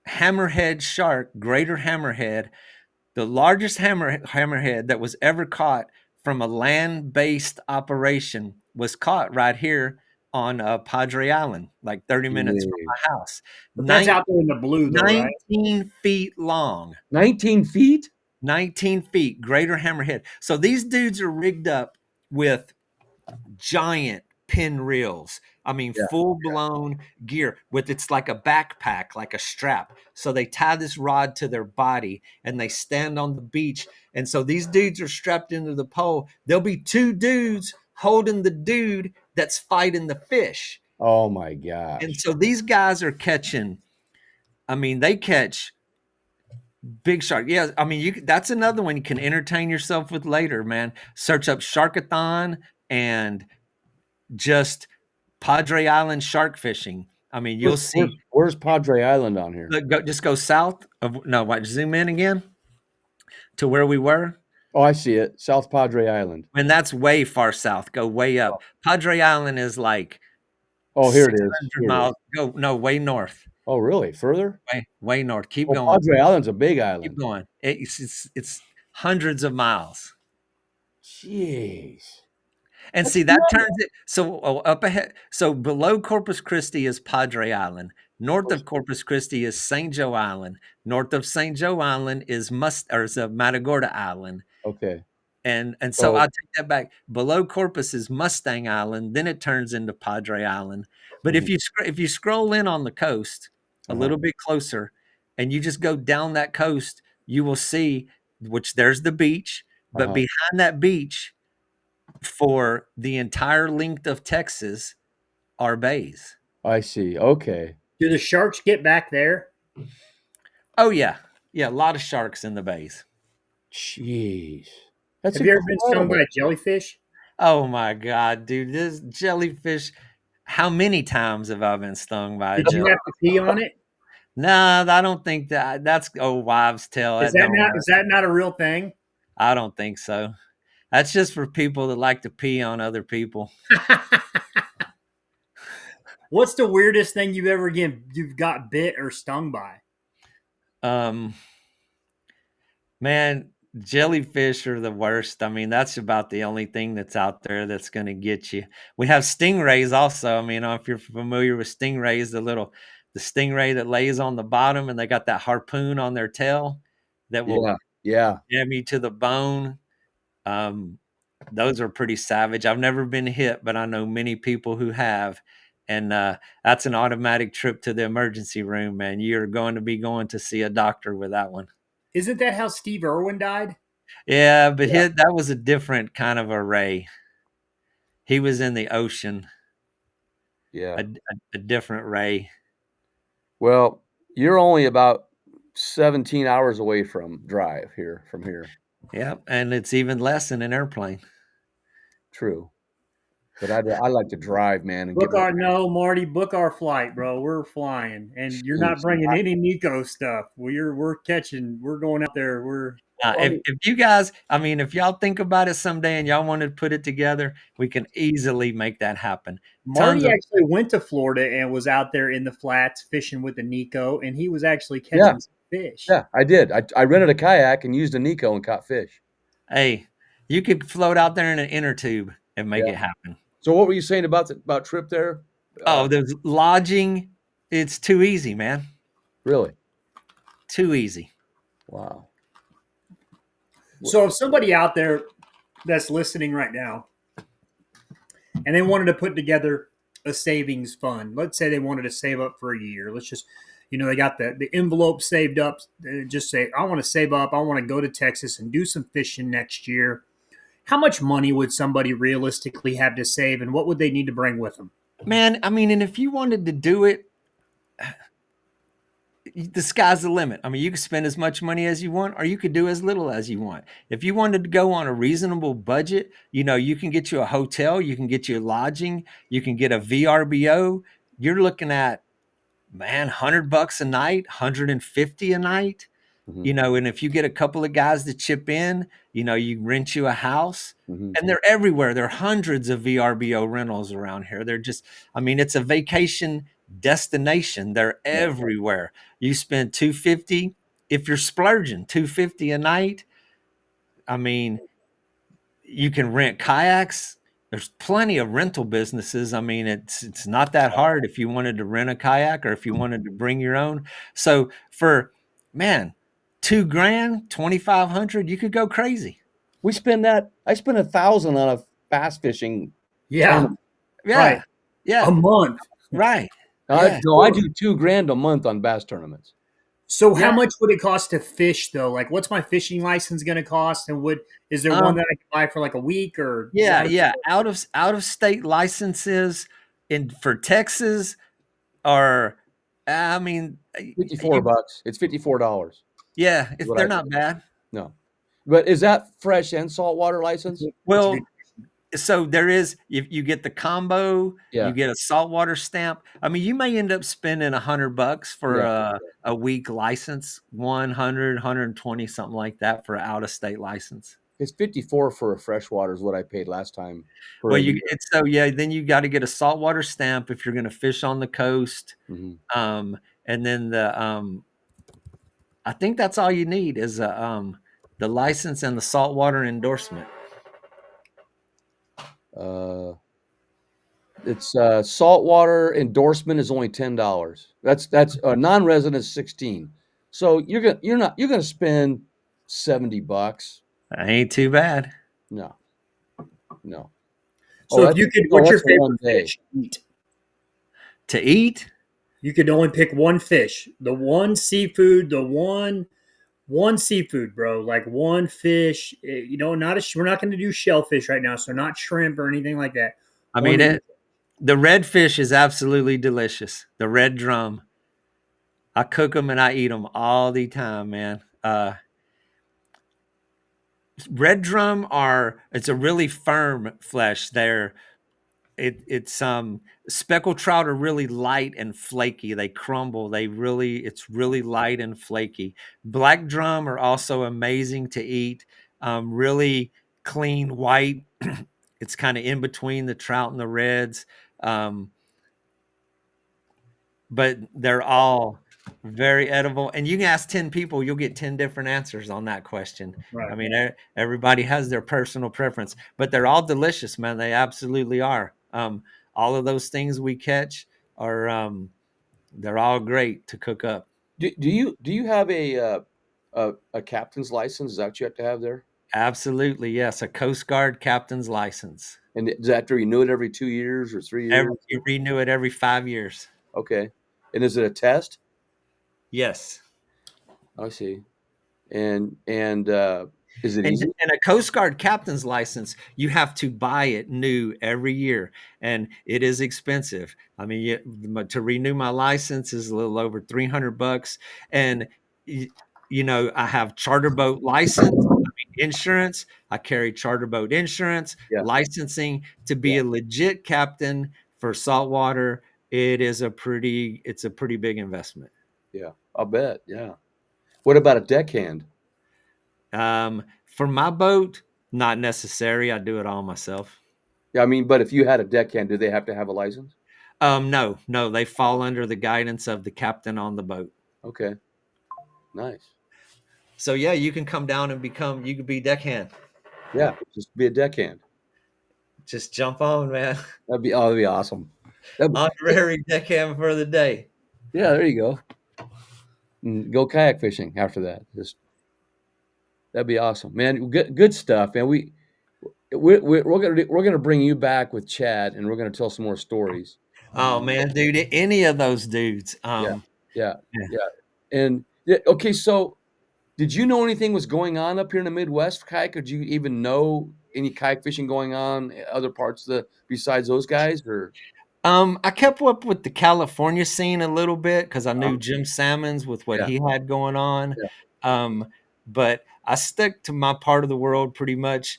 hammerhead shark, greater hammerhead, the largest hammerhead that was ever caught from a land-based operation was caught right here on Padre Island, like 30 minutes from Jeez. my house. But that's Nine, out there in the blue, though, right? 19 feet long. 19 feet? 19 feet, greater hammerhead. So these dudes are rigged up with giant pin reels. I mean, Yeah. full blown gear with it's like a backpack, like a strap. So they tie this rod to their body and they stand on the beach. And so these dudes are strapped into the pole. There'll be two dudes holding the dude that's fighting the fish. Oh my And gosh. so these guys are catching, I mean, they catch big shark. Yeah, I mean, that's another one you can entertain yourself with later, man. Search up Sharkathon and just Padre Island shark fishing. I mean, you'll see. Where's Padre Island on here? Look, just go south of no. What? Zoom in again to where we were, Oh, I see it. South Padre Island. and that's way far south. Go way up. Padre Island is like Oh, here it is. 600 Here it is. miles. Go no, way north. Oh, really? Further? Way north. Keep Oh, going. Padre Island's a big Keep island. going. It's hundreds of miles. Jeez. And That's see, that nuts. turns it so up ahead. So below Corpus Christi is Padre Island. North of Corpus Christi is St. Joe Island. North of St. Joe Island is Matagorda Island. Okay. And so I So, take that back. Below Corpus is Mustang Island, then it turns into Padre Island. But mhm, if you scroll in on the coast a uh-huh, little bit closer, and you just go down that coast, you will see which there's the beach, but uh-huh. behind that beach, for the entire length of Texas, are bays. I see. Okay. Do the sharks get back there? Oh yeah, yeah, a lot of sharks in the bays. Jeez. That's Have you ever been stung by incredible. a jellyfish? Oh my god, dude, this jellyfish. How many times have I been stung by a Did you jelly? have to pee on it? Nah, I don't think that's old wives' tale. That don't Is work. that not a real thing? I don't think so. That's just for people that like to pee on other people. What's the weirdest thing you've got bit or stung by? Um, Man, jellyfish are the worst. I mean, that's about the only thing that's out there that's going to get you. We have stingrays also. I mean, if you're familiar with stingrays, the stingray that lays on the bottom and they got that harpoon on their tail that will Yeah. Yeah. jam you to the bone. Um, those are pretty savage. I've never been hit, but I know many people who have. And that's an automatic trip to the emergency room, man. You're going to be going to see a doctor with that one. Isn't that how Steve Irwin died? Yeah, but Yeah. that was a different kind of a ray. He was in the ocean, Yeah. a different ray. Well, you're only about 17 hours away from from here. Yeah, and it's even less in an airplane. True. But I like to drive, man, and get Book my our no, Marty. Book our flight, bro. We're flying, and you're not jeez. bringing any Nico stuff. We're catching. We're going out there. We're If you guys, I mean, if y'all think about it someday and y'all want to put it together, we can easily make that happen. Tons Marty of actually went to Florida and was out there in the flats fishing with the Nico, and he was actually Yeah. catching some fish. Yeah, I did. I rented a kayak and used a Nico and caught fish. hey, you could float out there in an inner tube and make Yeah. it happen. So what were you saying about about trip there? Oh, there's lodging. It's too easy, man. Really? Too easy. Wow. So if somebody out there that's listening right now and they wanted to put together a savings fund, let's say they wanted to save up for a year. Let's just, they got the envelope saved up. Just say, I want to save up. I want to go to Texas and do some fishing next year. How much money would somebody realistically have to save, and what would they need to bring with them? Man, I mean, and if you wanted to do it, the sky's the limit. I mean, you could spend as much money as you want, or you could do as little as you want. If you wanted to go on a reasonable budget, you can get you a hotel, you can get you lodging, you can get a VRBO. You're looking at, man, $100 a night, 150 a night. Mhm, And if you get a couple of guys to chip in, you rent you a house, mhm. and they're everywhere. There are hundreds of VRBO rentals around here. They're just, I mean, it's a vacation destination. They're Yeah. everywhere. You spend 250 if you're splurging, 250 a night. I mean, you can rent kayaks. There's plenty of rental businesses. I mean, it's not that hard if you wanted to rent a kayak or if you wanted to bring your own. So for, man, 2 grand, 2,500, you could go crazy. We spend that. I spent 1,000 on a bass fishing Yeah, tournament. right. Yeah, A yeah, month. right. Yeah. No, I do 2 grand a month on bass tournaments. So how Yeah. much would it cost to fish though? Like what's my fishing license going to cost, and is there one Um, that I can buy for like a week, or yeah, how does yeah. Out of state licenses in for Texas are, I mean, 54 you bucks. It's $54 yeah, is if what I they're pay. not bad. No. But is that fresh and saltwater license? that's a good Well, so there is, if you get the combo, you Yeah. get a saltwater stamp. I mean, you may end up spending $100 for Yeah. a week license, 120, something like that for an out of state license. It's 54 for a freshwater is what I paid last time for Well, a year. it's so yeah, then you got to get a saltwater stamp if you're going to fish on the coast. Mhm. And then I think that's all you need is the license and the saltwater endorsement. Uh, It's saltwater endorsement is only $10. That's non-resident is 16. So you're gonna spend $70. That ain't too bad. No, no. So Oh, if you could, oh, what's your that's a one favorite day. fish to eat? To eat, You could only pick one fish, the one seafood, the one seafood, bro. Like one fish. You know, not a. We're not going to do shellfish right now, so not shrimp or anything like that. I One mean that you. it. The redfish is absolutely delicious. The red drum, I cook them and I eat them all the time, man. Red drum are it's a really firm flesh. It's speckled trout are really light and flaky. They crumble. It's really light and flaky. Black drum are also amazing to eat. Really clean white. It's kind of in between the trout and the reds. Um, but they're all very edible. And you can ask 10 people, you'll get 10 different answers on that question. I Right. mean, everybody has their personal preference, but they're all delicious, man. They absolutely are. All of those things we catch are, they're all great to cook up. Do you have a captain's license? Is that what you have to have there? Absolutely. Yes. A Coast Guard captain's license. And does that have to renew it every 2 years or 3 years? You renew it every 5 years. Okay. And is it a test? Yes. I see. And is it And easy? a Coast Guard captain's license, you have to buy it new every year, and it is expensive. I mean, to renew my license is a little over $300, and I have charter boat license, insurance. I carry charter boat insurance, Yeah, licensing to yeah, be a legit captain for saltwater. It's a pretty big investment. yeah. I'll bet. Yeah. What about a deckhand? For my boat, not necessary. I do it all myself. Yeah, I mean, but if you had a deckhand, do they have to have a license? No, no, they fall under the guidance of the captain on the boat. Okay, nice. So yeah, you can come down and you could be deckhand. Yeah, just be a deckhand. Just jump on, man. That'd be awesome. That'd be, Honorary deckhand for the day. yeah, there you go. And go kayak fishing after that. Just that'd be awesome, man. Good stuff, man. We're gonna bring you back with Chad, and we're gonna tell some more stories. Oh man, dude, any of those dudes. Yeah, yeah, Yeah. yeah. And okay, so did you know anything was going on up here in the Midwest for kayak? Did you even know any kayak fishing going on in other parts of the besides those guys? Or I kept up with the California scene a little bit because I uh, knew Jim Salmons with what yeah, he had going on. yeah, Um, but I stuck to my part of the world pretty much,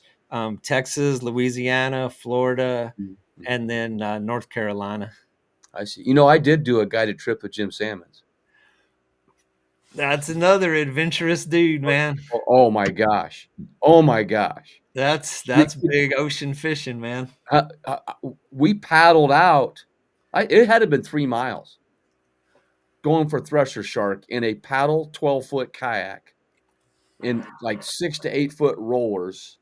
Texas, Louisiana, Florida, mm, mm. and then North Carolina. I see. You know, I did do a guided trip with Jim Salmons. That's another adventurous dude, man. Oh my gosh. Oh my gosh. We That's big ocean fishing, man. we paddled out. It had to have been 3 miles going for thresher shark in a paddle 12-foot kayak in like 6 to 8 foot rollers.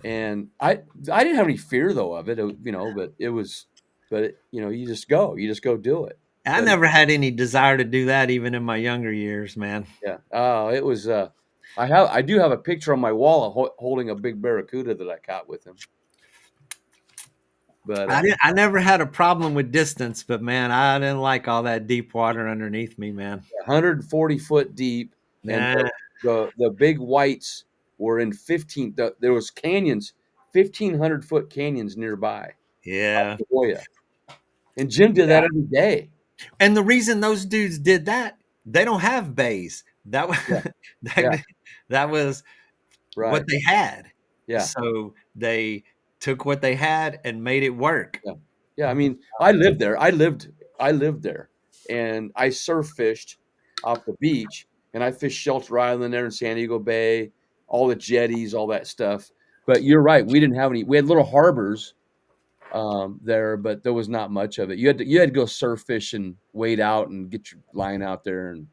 And I didn't have any fear though of it, but it was, you just go do it. I But never had any desire to do that even in my younger years, man. yeah, it was. I do have a picture on my wall of holding a big barracuda that I caught with him. But I never had a problem with distance, but man, I didn't like all that deep water underneath me, man. 140 foot deep, and Nah, the big whites were in 15. There was canyons, 1,500 foot canyons nearby. yeah. La Jolla. And Jim did that every day. And the reason those dudes did that, they don't have bays. That was Yeah, yeah, that, that was what right. they had. Yeah, So they took what they had and made it work. yeah, yeah. I mean, I lived there. I lived there, and I surf fished off the beach, and I fished Shelter Island there in San Diego Bay, all the jetties, all that stuff. But you're right. We didn't have any. We had little harbors there, but there was not much of it. You had to go surf fish and wade out and get your line out there, and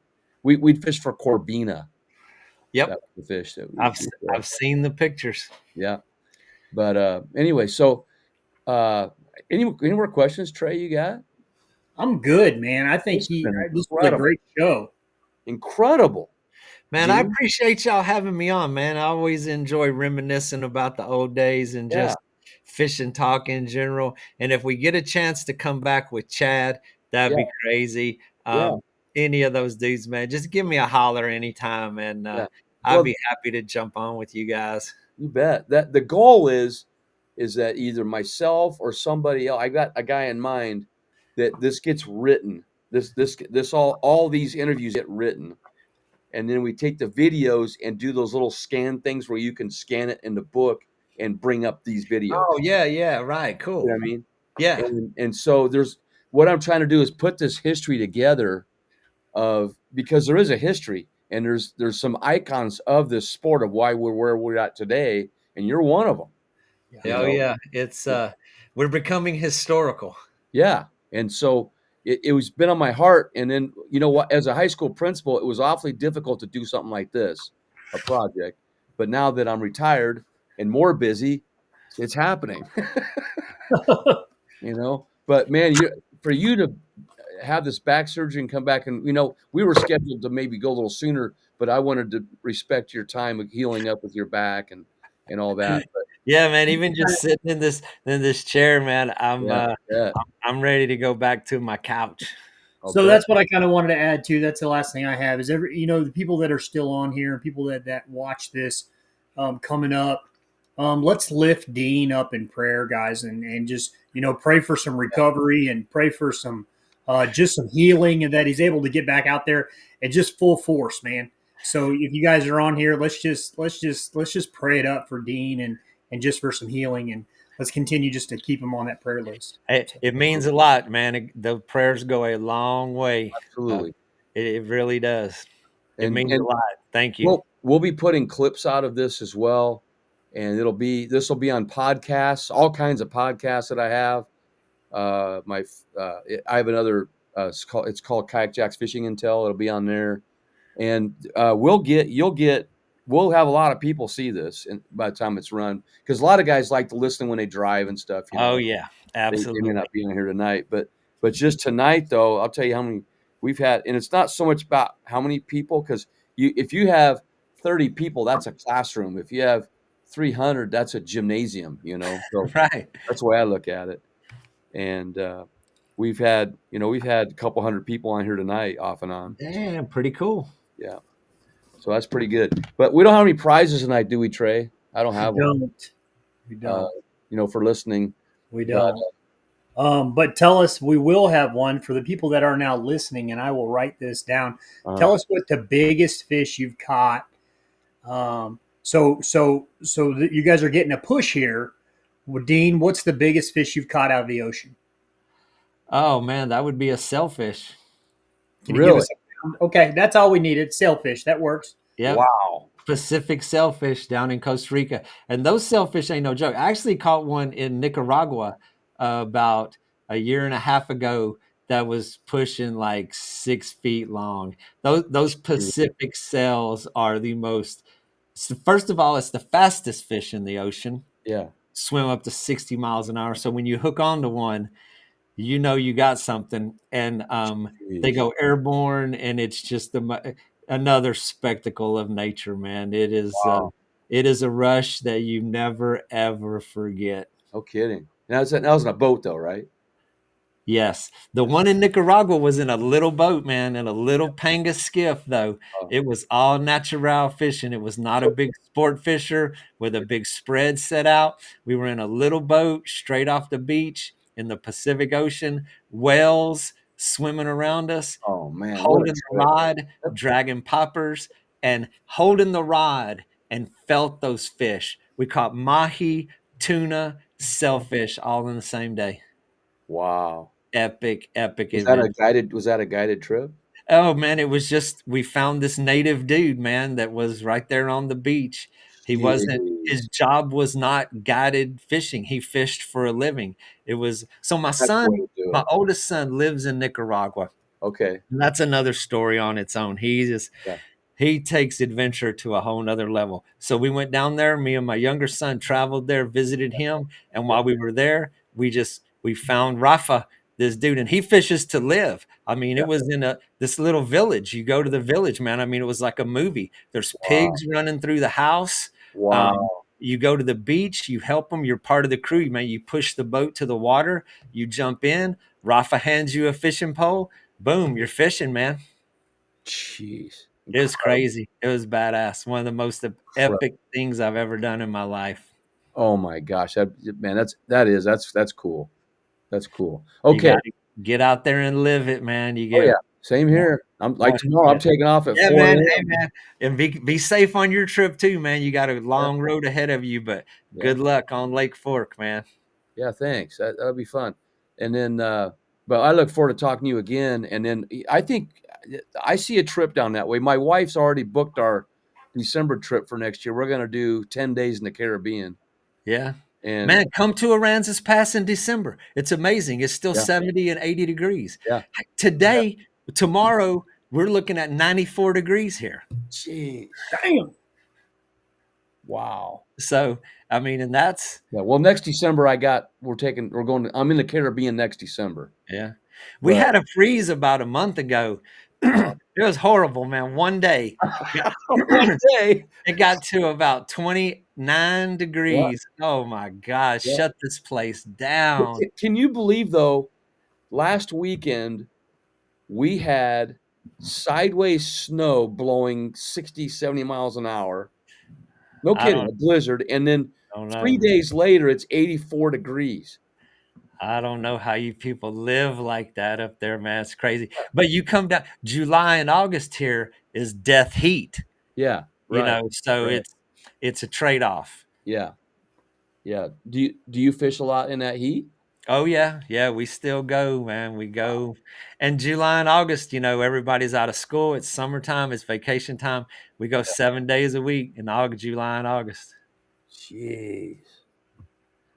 we'd fish for Corbina. That Yep. was the fish that we I've fished for. I've seen the pictures. Yeah, but anyway, so uh, Any more questions, Trey? You got? I'm good, man. I think This has been this was a incredible, great show. incredible, Man, I Dean. appreciate y'all having me on, man. I always enjoy reminiscing about the old days and Yeah, just fishing talk in general. And if we get a chance to come back with Chad, that'd yeah, be crazy. yeah, Any of those dudes, man, just give me a holler anytime, and yeah. I'd Well, be happy to jump on with you guys. you bet. That the goal is that either myself or somebody else. I got a guy in mind that this gets written. This all these interviews get written, and then we take the videos and do those little scan things where you can scan it in the book and bring up these videos. Oh yeah, yeah, right, You know cool. what I mean? Yeah, And so there's what I'm trying to do is put this history together of because there is a history and there's some icons of this sport of why we're where we're at today, and you're one of them. You oh know, yeah. It's we're becoming historical. yeah. And so it was been on my heart. And then you know what? As a high school principal, it was awfully difficult to do something like this, a project. But now that I'm retired and more busy, it's happening. You know. But man, for you to have this back surgery and come back and we were scheduled to maybe go a little sooner, but I wanted to respect your time of healing up with your back and all that. But Yeah, man. Even just sitting in this chair, man, yeah, yeah, I'm ready to go back to my couch. I'll So bet. that's what I kind of wanted to add to. That's the last thing I have is the people that are still on here and people that watch this coming up. Let's lift Dean up in prayer, guys, and just pray for some recovery and pray for some just some healing and that he's able to get back out there and just full force, man. So if you guys are on here, let's just pray it up for Dean and just for some healing and let's continue just to keep him on that prayer list. So, It means a lot, man. The prayers go a long way. Uh, Absolutely. it really does. It means a And lot. Thank you. we'll be putting clips out of this as well, and this will be on podcasts, all kinds of podcasts that I have. I have another. It's called Kayak Jack's Fishing Intel. It'll be on there, and we'll have a lot of people see this, and by the time it's run, because a lot of guys like to listen when they drive and stuff. Oh yeah, They may absolutely. not be in here tonight, but just tonight though, I'll tell you how many we've had, and it's not so much about how many people, because if you have 30 people, that's a classroom. If you have 300, that's a gymnasium. So Right. that's the way I look at it. And we've had a couple hundred people on here tonight, off and on. Damn, pretty cool. Yeah, so that's pretty good. But we don't have any prizes tonight, do we, Trey? I don't we have one. don't. We Uh, don't. for listening, We but don't. But tell us, we will have one for the people that are now listening, and I will write this down. uh, Tell us what the biggest fish you've caught. So that you guys are getting a push here. Well, Dean, what's the biggest fish you've caught out of the ocean? Oh man, that would be a sailfish. Can you give really, us okay, that's all we needed. Sailfish, that works. Yep. wow. Pacific sailfish down in Costa Rica. And those sailfish ain't no joke. I actually caught one in Nicaragua about a year and a half ago that was pushing like 6 feet long. Those Pacific sails are the most, so first of all, it's the fastest fish in the ocean, Yeah. swim up to 60 miles an hour. So when you hook onto one, you know you got something, and they Jeez. go airborne, and it's just another spectacle of nature, man. Wow. It is a rush that you never ever forget. No kidding. That was in a boat though, right? Yes, the one in Nicaragua was in a little boat, man, in a little panga skiff, though. Oh, It was all natural fishing. It was not a so big sport fisher with a big spread set out. We were in a little boat straight off the beach in the Pacific Ocean, whales swimming around us, oh man, what a holding the trip. rod, dragging poppers, and holding the rod and felt those fish. We caught mahi, tuna, sailfish all in the same day. Wow. Epic, epic Was that a adventure. guided trip? Oh man, it was just we found this native dude, man, that was right there on the beach. He wasn't Jeez. his job was not guided fishing. He fished for a living. It was so That's the way to do my it. oldest son lives in Nicaragua. Okay. And that's another story on its own. Yeah. He takes adventure to a whole nother level. So we went down there. Me and my younger son traveled there, visited him, and Yeah. while we were there, we just we found Rafa, this dude, and he fishes to live. I mean, Yeah. it was in this little village. You go to the village, man. I mean, it was like a movie. There's Wow. pigs running through the house. Wow. You go to the beach, you help them. You're part of the crew, man. You push the boat to the water, you jump in. Rafa hands you a fishing pole. Boom, you're fishing, man. Jeez. It was Incredible. crazy. It was badass. One of the most Incredible. epic things I've ever done in my life. Oh my gosh. Man, that's cool. That's cool. You Okay. got to get out there and live it, man. You Oh get yeah. Same one, here. I'm like one, tomorrow, yeah, I'm taking off at yeah, 4 man. Hey, a.m. man, and be safe on your trip too, man. You got a Yeah. long road ahead of you, but Yeah. good luck on Lake Fork, man. Yeah. Thanks. That'll be fun. And then, but I look forward to talking to you again. And then I think I see a trip down that way. My wife's already booked our December trip for next year. We're going to do 10 days in the Caribbean. Yeah. And Man, come to Aransas Pass in December. It's amazing. It's still yeah, 70 and 80 degrees. yeah. Today, tomorrow, we're looking at 94 degrees here. Jeez. Damn. Wow. So, I mean, and that's, Yeah. Well, next December, I'm in the Caribbean next December. yeah. We But had a freeze about a month ago. uh, It was horrible, man. One day, one day, it got to about 29 yeah, degrees. Oh my gosh, yeah. shut this place down. Can you believe though? Last weekend we had sideways snow blowing 60, 70 miles an hour. No I kidding, don't a blizzard. And then don't 3 know. days later, it's 84 degrees. I don't know how you people live like that up there, man. It's crazy. But you come down July and August here is death heat, Yeah, you right, know, so right. it's a trade-off. Yeah, yeah. Do you fish a lot in that heat? Oh yeah, yeah, we still go, man. We go. And July and August, you know, everybody's out of school. It's summertime, it's vacation time. We go 7 days a week in August, July and August. Jeez.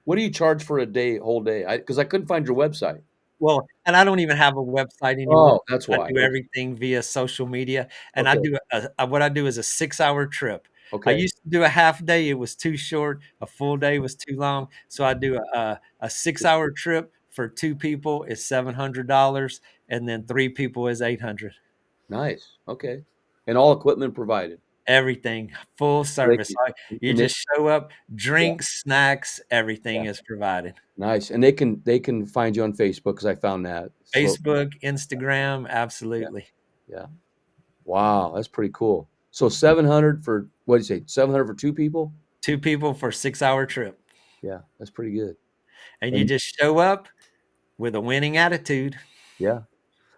What do you charge for a day, whole day? Because I couldn't find your website. Well, and I don't even have a website anymore. Oh, that's I why. do Okay, everything via social media, and I okay, do what I do is a 6-hour trip. I okay. used to do a half day, it was too short, a full day was too long, so I do a 6-hour trip for 2 people is $700, and then 3 people is 800. Nice. Okay. And all equipment provided. Everything, full So they service. can You and they just show up, yeah, drinks, snacks, everything yeah. is provided. Nice. And they can find you on Facebook because I found that. So Facebook, Instagram, yeah, absolutely. yeah. Wow, that's pretty cool. So 700 for what did you say? 700 for 2 people? 2 people for 6-hour trip, Yeah, that's pretty good. and you And just show up with a winning attitude. yeah.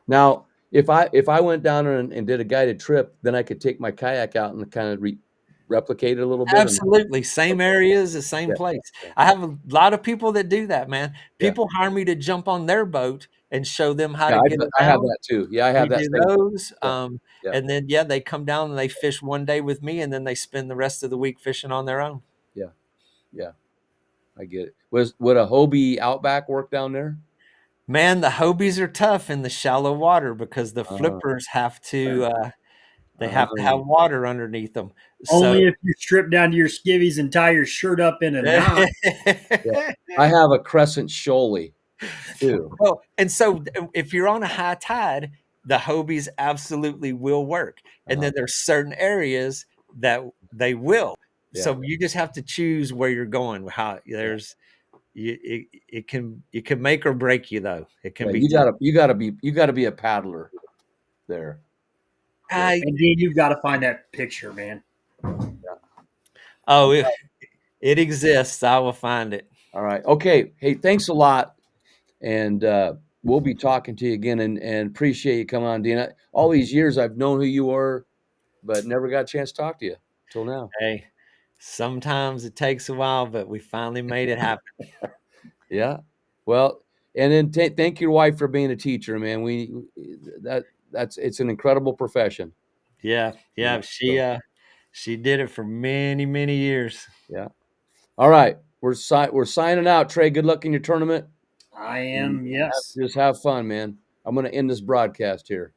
Now, if I went down there and did a guided trip, then I could take my kayak out and kind of replicate it a little bit or no? Absolutely, same Okay. areas, the same Yeah, place. yeah, I have a lot of people that do that, man. yeah. People hire me to jump on their boat and show them how Yeah, to get I have around. that too. Yeah, I have We that do same thing. those, Yeah, yeah, and then, yeah, they come down and they fish one day with me, and then they spend the rest of the week fishing on their own. yeah, yeah. I get it. Would a Hobie Outback work down there? Man, the Hobies are tough in the shallow water because the Uh, flippers have to, they have to have um, water underneath them. So Only if you strip down to your skivvies and tie your shirt up in a knot. yeah. I have a Crescent Shoalie too. Well, and so if you're on a high tide, the Hobies absolutely will work. And Uh-huh. then there's certain areas that they will. Yeah, So you just have to choose where you're going. How yeah, there's it can make or break you though. It yeah. can be You gotta be a paddler there. Yeah, I And Dean, you've got to find that picture, man. yeah. oh it exists. I will find it. All right. Okay. Hey, thanks a lot, and we'll be talking to you again. And appreciate you coming on, Dina. All these years I've known who you were, but never got a chance to talk to you till now. Hey, sometimes it takes a while, but we finally made it happen. Yeah. Well, and then thank your wife for being a teacher, man. That's it's an incredible profession. Yeah, You know. yeah. So She did it for many, many years. yeah. All right. We're signing out, Trey. Good luck in your tournament. I And am, yes. just have fun, man. I'm gonna end this broadcast here.